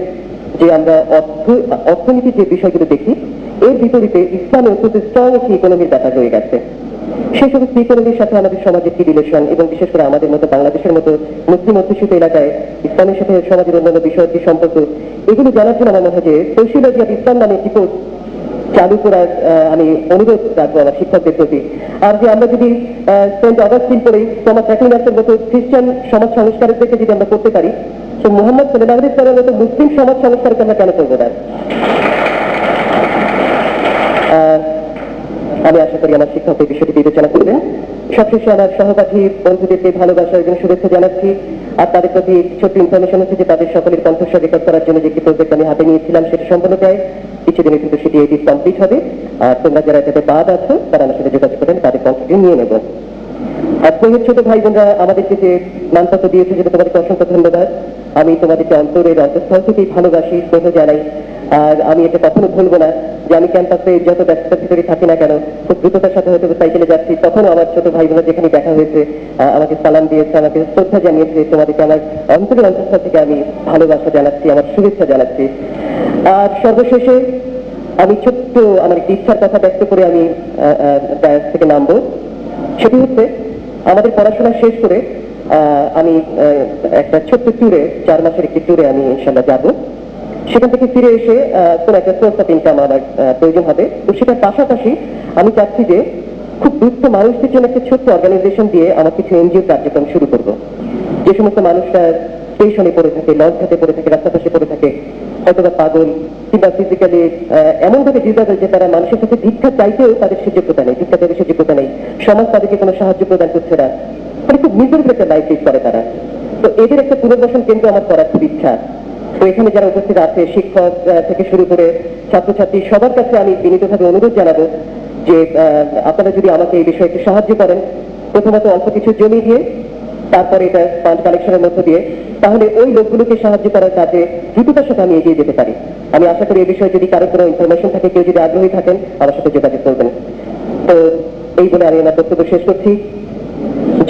যে আমরা অর্থনীতির যে বিষয়গুলো দেখি, এর বিপরীতে ইসলামে অত্যন্ত স্ট্রং একটি ইকোনমির ব্যাপার রয়ে গেছে। সেই সমস্ত ইকোনমির সাথে আমাদের সমাজের কি রিলেশন, এবং বিশেষ করে আমাদের মতো বাংলাদেশের মতো মুসলিম অধ্যুষিত এলাকায় ইসলামের সাথে সমাজের অন্যান্য বিষয়ের কি সম্পর্ক, এগুলো জানার জন্য আমার মনে হয় যে সোশিয়োলজি অফ ইসলাম নামে একটি কোর্স চালু করার আমি অনুরোধ রাখবো আমার শিক্ষকদের প্রতি। আর যে আমরা যদি সেন্ট অগাস্টিন পড়ে টমাস অ্যাকুইনাসের মতো খ্রিস্টান সমাজ সংস্কারের থেকে যদি আমরা করতে পারি, তো মুহাম্মদ সাল্লাল্লাহু আলাইহি ওয়াসাল্লামের মতো মুসলিম সমাজ সংস্কারকে আমরা কেন করবো না? আমি আশা করি আমার শিক্ষক এই বিষয়টি বিবেচনা করবেন। সবশেষে আমার সহপাঠী বন্ধুদেরকে ভালোবাসা এবং শুভেচ্ছা জানাচ্ছি। আর তাদের প্রতি ছোট্ট ইনফরমেশন হচ্ছে যে তাদের সকলের কণ্ঠস্বর রেকর্ড করার জন্য যে একটি প্রজেক্ট আমি হাতে নিয়েছিলাম সেটা সম্পন্ন প্রায় কিছুদিনে কিন্তু সেটি এডিট কমপ্লিট হবে। আর তোমরা যারা এটাতে বাদ আছো তারা আমার সাথে যোগাযোগ করেন, তাদের কণ্ঠটি নিয়ে নেব। আর স্নেহের ছোট ভাই বোনরা আমাদেরকে যে নামপত্র দিয়েছে, যেটা তোমাদেরকে অসংখ্য ধন্যবাদ। আমি তোমাদেরকে অন্তরের অন্তঃস্থল থেকেই ভালোবাসি, স্নেহ জানাই। আর আমি এটা কখনো ভুলবো না যে আমি ক্যাম্পাসে যত ব্যস্ততার ভিতরে থাকি না কেন, খুব দ্রুততার সাথে হয়তো সাইকেলে যাচ্ছি, তখনও আমার ছোট ভাই বোনরা যেখানে দেখা হয়েছে আমাকে সালাম দিয়েছে, আমাকে শ্রদ্ধা জানিয়েছে। তোমাদেরকে আমার অন্তরের অন্তঃস্থল থেকে আমি ভালোবাসা জানাচ্ছি, আমার শুভেচ্ছা জানাচ্ছি। আর সর্বশেষে আমি ছোট্ট আমার একটি ইচ্ছার কথা ব্যক্ত করে আমি ডায়াস থেকে নামবো। সেটি হচ্ছে আমাদের পড়াশোনা শেষ করে আমি একটা ছোট্ট ট্যুরে, 4 মাসের একটি ট্যুরে আমি ইনশাল্লাহ যাবো। সেখান থেকে ফিরে এসে কোন একটা সোর্স অফ ইনকাম আমার প্রয়োজন হবে। তো সেটার পাশাপাশি আমি চাচ্ছি যে খুব দুস্থ মানুষদের জন্য একটা ছোট্ট অর্গানাইজেশন দিয়ে আমার কিছু এনজিও কার্যক্রম শুরু করবো। যে সমস্ত মানুষরা স্টেশনে পড়ে থাকে, লঞ্চঘাটে পড়ে থাকে, রাস্তা পাশে পড়ে থাকে, হয়তোবা পাগল কিংবা ফিজিক্যালি এমনভাবে ডিজার্ভ যে তারা মানুষের কাছে ভিক্ষা চাইতেও তাদের সে যোগ্যতা নেই, ভিক্ষা দেবে সে যোগ্যতা নেই, সমাজ তাদেরকে কোনো সাহায্য প্রদান করছে না, মানে খুব মিজারেবল একটা লাইফ লিড করে তারা। তো এদের একটা পুনর্বাসন কেন্দ্র আমার করার খুব ইচ্ছা। তো এখানে যারা উপস্থিত আছে, শিক্ষক থেকে শুরু করে ছাত্রছাত্রী, সবার কাছে আমি বিনীতভাবে অনুরোধ জানাবো যে আপনারা যদি আমাকে এই বিষয়ে একটু সাহায্য করেন। প্রথমত অল্প কিছু জমি দিয়ে তারপরে এটা ফান্ড কালেকশনের মধ্য দিয়ে, তাহলে ওই লোকগুলোকে সাহায্য করার কাজে দ্রুততার সাথে আমি এগিয়ে যেতে পারি। আমি আশা করি এই বিষয়ে যদি কারো কোনো ইনফরমেশন থাকে, কেউ যদি আগ্রহী থাকেন আমার সাথে যোগাযোগ করবেন। তো এই বলে আমি আমার বক্তব্য শেষ করছি।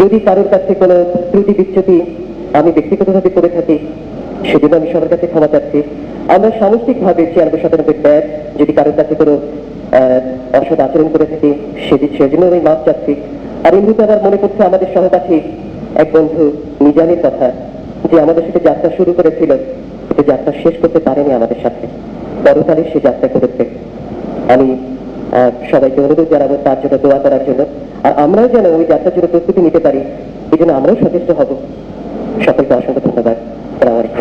যদি কারোর কাছে কোনো ত্রুটি বিচ্যুতি আমি ব্যক্তিগতভাবে করে থাকি, সেজন্য আমি সবার কাছে ক্ষমা চাচ্ছি। আমরা সামষ্টিকভাবে 96 ব্যাচ যদি কারোর কাছে কোনো অসৎ আচরণ করে থাকি, সেজন্য আমি মাপ চাচ্ছি। আর এই মুহূর্তে আমার মনে করছে আমাদের সহপাঠী এক বন্ধু মিজানের কথা, যে আমাদের সাথে যাত্রা শুরু করেছিল, কিন্তু যাত্রা শেষ করতে পারেনি আমাদের সাথে, পরকালে সে যাত্রা করেছে। আমি সবাইকে অনুরোধ জানাবো তার জন্য দোয়া করার জন্য, আর আমরাও যেন ওই যাত্রার জন্য প্রস্তুতি নিতে পারি, এই জন্য আমরাও সচেষ্ট হব। সকলকে অসংখ্য ধন্যবাদ। আসসালামু আলাইকুম।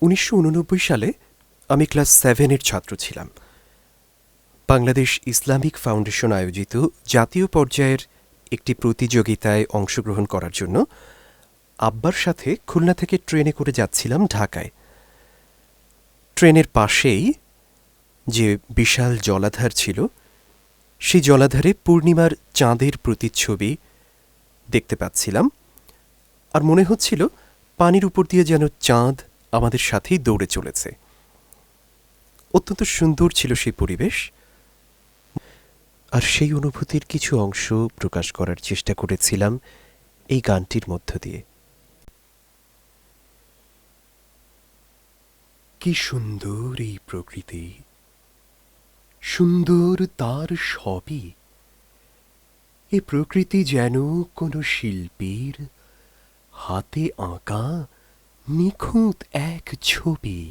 1989 সালে আমি ক্লাস 7-এর ছাত্র ছিলাম। বাংলাদেশ ইসলামিক ফাউন্ডেশন আয়োজিত জাতীয় পর্যায়ের একটি প্রতিযোগিতায় অংশগ্রহণ করার জন্য আব্বার সাথে খুলনা থেকে ট্রেনে করে যাচ্ছিলাম ঢাকায়। ট্রেনের পাশেই যে বিশাল জলাধার ছিল, সেই জলাধারে পূর্ণিমার চাঁদের প্রতিচ্ছবি দেখতে পাচ্ছিলাম, আর মনে হচ্ছিল পানির উপর দিয়ে যেন চাঁদ আমাদের সাথেই দৌড়ে চলেছে। অত্যন্ত সুন্দর ছিল সেই পরিবেশ, আর সেই অনুভূতির কিছু অংশ প্রকাশ করার চেষ্টা করেছিলাম এই গানটির মধ্য দিয়ে। কি সুন্দর এই প্রকৃতি, সুন্দর তার সবই। এ প্রকৃতি যেন কোনো শিল্পীর হাতে আঁকা নিখুঁত এক ছবি।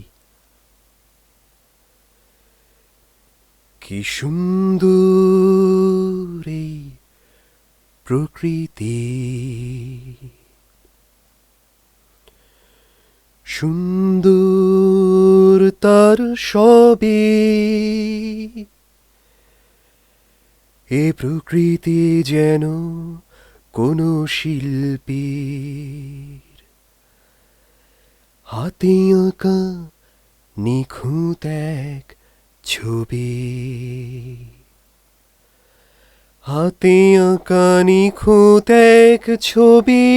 কি সুন্দর এই প্রকৃতি, সুন্দর তার সবই। এ প্রকৃতি যেন কোনো শিল্পীর হাতে আঁকা নিখুঁত এক ছবি। হাতে আঁকা নিখুঁত এক ছবি,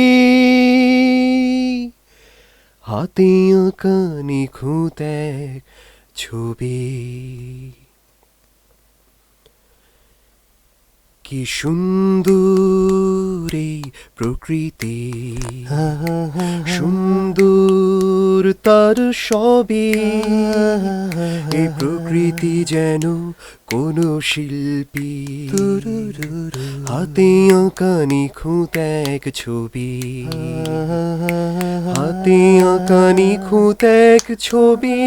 হাতে আঁকা নিখুঁত এক ছবি। কি সুন্দর এই প্রকৃতি, সুন্দর তার সবই। এই প্রকৃতি যেন কোনো শিল্পী হাতে আঁকা নিখুঁত এক ছবি। হাতে আঁকা নিখুঁত এক ছবি,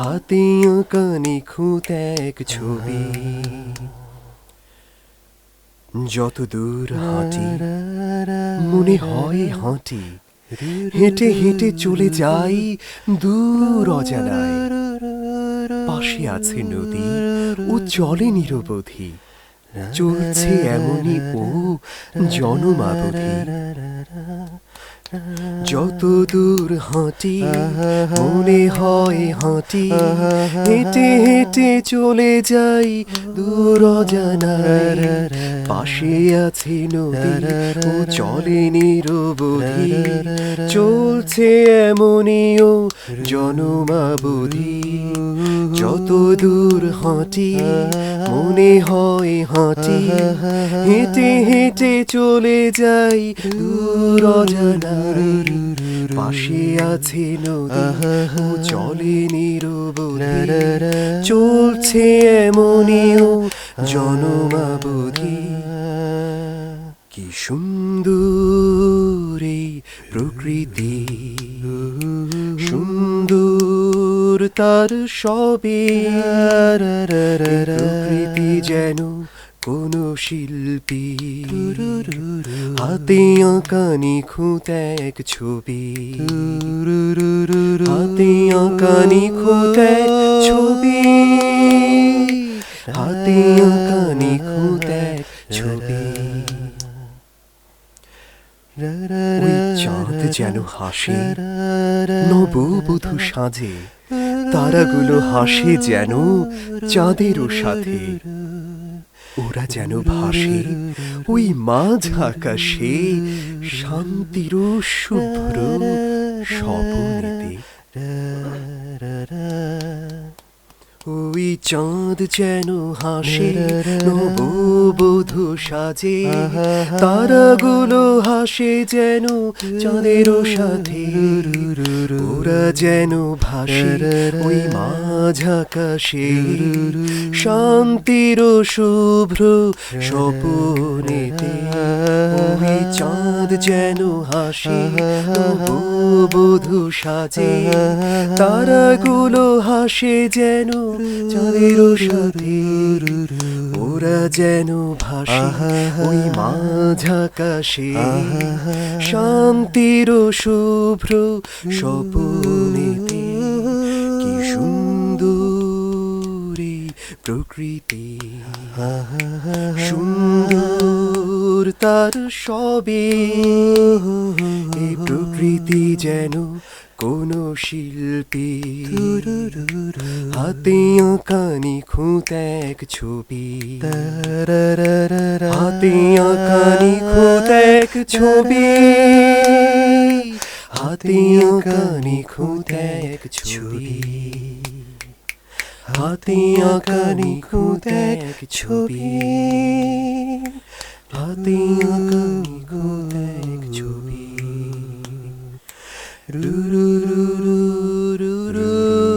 হাতে আঁকা নিখুঁত এক ছবি। যত দূর হাঁটি মনে হয় হাঁটি, হেঁটে হেঁটে চলে যাই দূর অজানায়। পাশে আছে নদী ও চলে নিরবধি, চলছে এমনই ও জনমাবধি। যত দূর হাঁটি মনে হয় হাঁটি, হেঁটে হেঁটে চলে যাই দূর অজানায়। পাশে আছে নদী ও চলে নিরবধি, চলছে এমনই ও জনমাবধি। যত দূর হাঁটি মনে হয় হাঁটি, হেঁটে হেঁটে চলে যাই দূর অজানায়। পাশে আছে নদী ও চলে নিরবধি, চলছে এমনই ও জনমাবধি। কি সুন্দর এই প্রকৃতি, সুন্দর তার সবই। প্রকৃতি যেন কোনো শিল্পী হাতে আঁকা নিখুঁত এক ছবি। হাতে আঁকা নিখুঁত এক ছবি, হাতে আঁকা নিখুঁত এক ছবি। ওই চাঁদ যেন হাসে নববধূ সাজে, তারাগুলো হাসে যেন চাঁদেরও সাথে। ওরা যেন ভাসে ওই মাঝ আকাশে শান্তির শুভ্র স্বপনেতে। ওই চাঁদ যেন হাসে নববধূ সাজে, তারাগুলো হাসে যেন চাঁদেরও সাথে। ওরা যেন ভাসে ওই মাঝ আকাশে শান্তির শুভ্র স্বপনেতে। ওই চাঁদ যেন হাসে নববধূ সাজে, তারাগুলো হাসে যেন চাঁদেরও সাথে। ওরা যেন ভাসে ওই মাঝ আকাশে শান্তির শুভ্র স্বপনেতে। কি সুন্দরী প্রকৃতি, সুন্দর তার সবে। এই প্রকৃতি যেন কোন শিল্পী হাতে আঁকা নিখুঁত এক ছবি, হাতে আঁকা নিখুঁত এক ছবি, হাতে আঁকা নিখুঁত এক ছবি, হাতে আঁকা নিখুঁত এক ছবি, হাতে আঁকা নিখুঁত এক ছবি। রু রু রু রু রু রু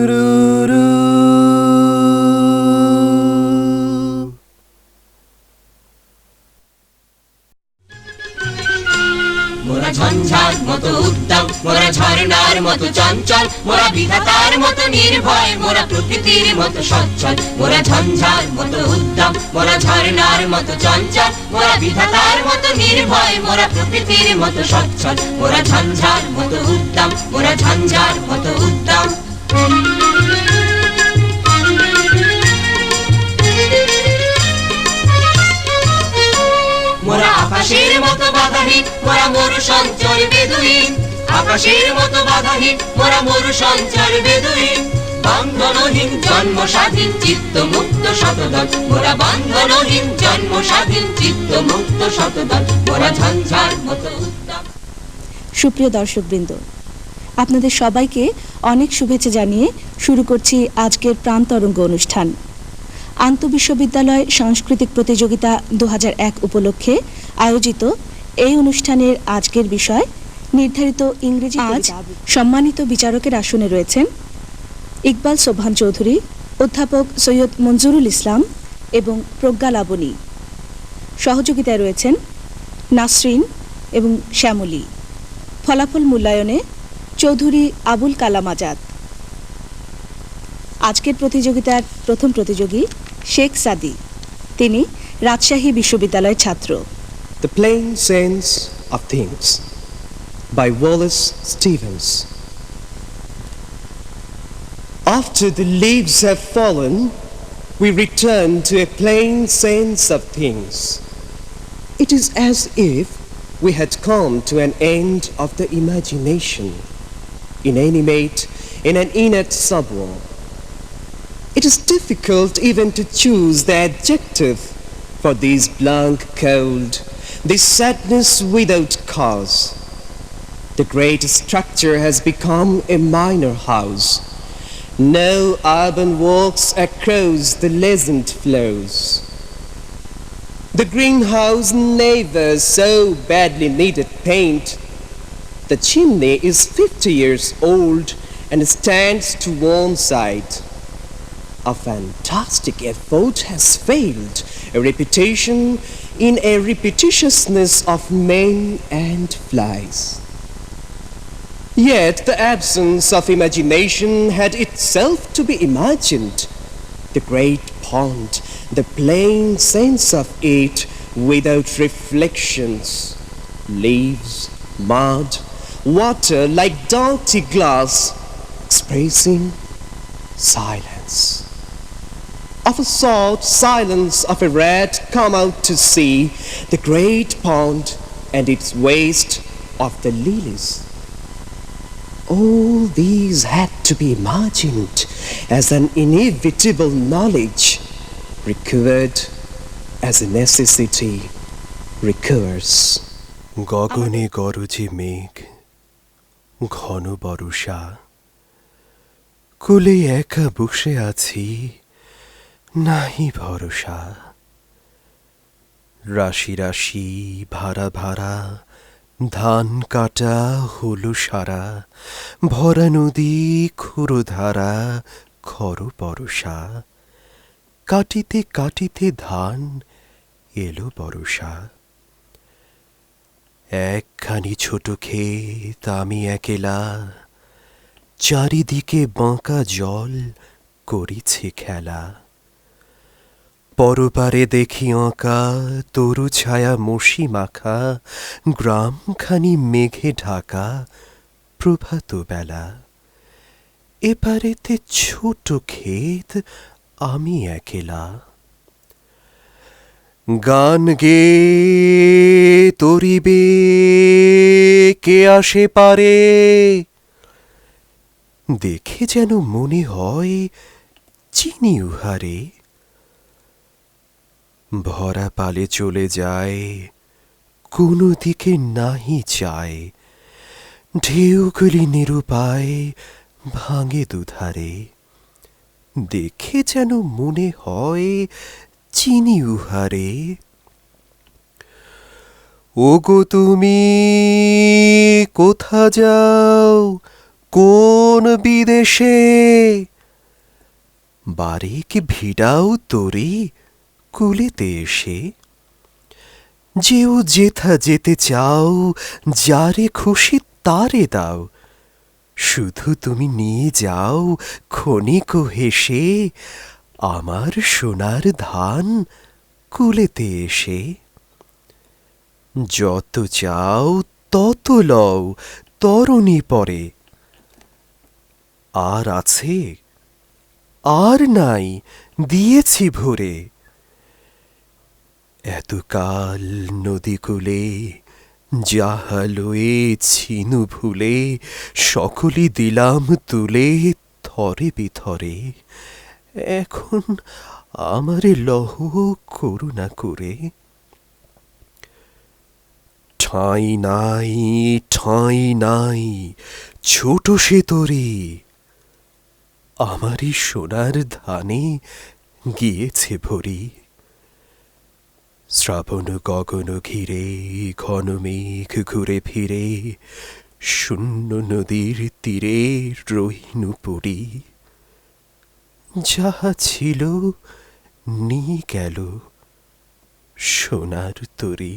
রু রু। মোরা ঝঞ্ঝার মতো উদ্যম, মোরা ঝর্ণার মতো চঞ্চল, মোরা বিধাতার মতো নির্ভয়, মোরা প্রকৃতির মতো সচ্ছল। মোরা ঝঞ্ঝার মতো উদ্যম, মোরা ঝর্ণার মতো চঞ্চল, মোরা বিধাতার মতো নির্ভয়, মোরা প্রকৃতির মতো সচ্ছল। মোরা ঝঞ্ঝার মতো উদ্যম, মোরা ঝঞ্ঝার মতো উদ্যম। মোরা আকাশের মতো বাধাহীন, মোরা মরু সঞ্চর বেদুইন। আকাশের মতো বাধাহীন, মোরা মরু সঞ্চর বেদুইন। বন্ধনহীন জন্ম স্বাধীন চিত্ত মুক্ত শতদল, মোরা বন্ধনহীন জন্ম স্বাধীন চিত্ত মুক্ত শতদল। মোরা ঝঞ্ঝার মতো উদ্যম। সুপ্রিয় দর্শকবৃন্দ, আপনাদের সবাইকে অনেক শুভেচ্ছা জানিয়ে শুরু করছি আজকের প্রাণতরঙ্গ অনুষ্ঠান। আন্তঃবিশ্ববিদ্যালয় সাংস্কৃতিক প্রতিযোগিতা 2001 উপলক্ষে আয়োজিত এই অনুষ্ঠানের আজকের বিষয় নির্ধারিত ইংরেজি। আজ সম্মানিত বিচারকের আসনে রয়েছেন ইকবাল সোবহান চৌধুরী, অধ্যাপক সৈয়দ মঞ্জুরুল ইসলাম এবং প্রজ্ঞা লাবণী। সহযোগিতায় রয়েছেন নাসরিন এবং শ্যামলী। ফলাফল মূল্যায়নে চৌধুরী আবুল কালাম আজাদ। আজকের প্রতিযোগিতার প্রথম প্রতিযোগী শেখ সাদি, তিনি রাজশাহী বিশ্ববিদ্যালয়ের ছাত্র। The Plain Sense of Things by Wallace Stevens. After the leaves have fallen, we return to a plain sense of things. It is as if we had come to an end of the imagination, inanimate in an inert suburb. It is difficult even to choose the adjective for this blank cold, this sadness without cause. The great structure has become a minor house. No urban walks across the lessened flows. The greenhouse never so badly needed paint. The chimney is 50 years old and stands to one side. A fantastic effort has failed, a reputation in a repetitiousness of men and flies. Yet the absence of imagination had itself to be imagined. The great pond, the plain sense of it without reflections, leaves, mud, water like dirty glass, expressing silence. Of a sort, silence of a rat come out to see the great pond and its waste of the lilies. All these had to be imagined as an inevitable knowledge recovered as a necessity recurs. গগনে গরজে মেঘ, ঘন বর্ষা, কুলে একা বসে আছি, নাহি ভরসা। রাশি রাশি ভাড়া ভাড়া, ধান কাটা হলো সারা, ভরা নদী ক্ষুরধারা, খর বরষা। কাটিতে কাটিতে ধান এলো বরষা। একখানি ছোট ক্ষেত আমি একেলা, চারিদিকে বাঁকা জল করিছে খেলা। পরপারে দেখি আঁকা তরু ছায়া মশি মাখা, গ্রামখানি মেঘে ঢাকা প্রভাত বেলা। এপারেতে ছোট ক্ষেত আমি একেলা। গান গে তরিবে কে আসে পারে, দেখে যেন মনে হয় চিনি উহারে। ভরা পালে চলে যায়, কোনো দিকে নাহি যায়, ঢেউগুলি নিরুপায় ভাঙে দুধারে। দেখে যেন মনে হয় চিনি উহারে। ওগো তুমি কোথা যাও, কোন বিদেশে, বারিক ভিড়াও তরি কুলেতে এসে। যেও যেথা যেতে চাও, যারে খুশি তারে দাও, শুধু তুমি নিয়ে যাও ক্ষণিক হেসে, আমার সোনার ধান কুলেতে এসে। যত চাও তত লও তরণী পরে, আর আছে আর নাই দিয়েছি ভরে। এতকাল নদীকূলে যাহা লয়ে ছিনু ভুলে, সকলই দিলাম তুলে থরে বিথরে। এখন আমারে লহ করুণা করে। ঠাঁই নাই ঠাঁই নাই ছোট সে তরি, আমারই সোনার ধানে গিয়েছে ভরি। শ্রাবণ গগন ঘিরে ঘন মেঘ ঘুরে ফিরে, শূন্য নদীর তীরে রহিনু পড়ি। যাহা ছিল নিয়ে গেল সোনার তরী।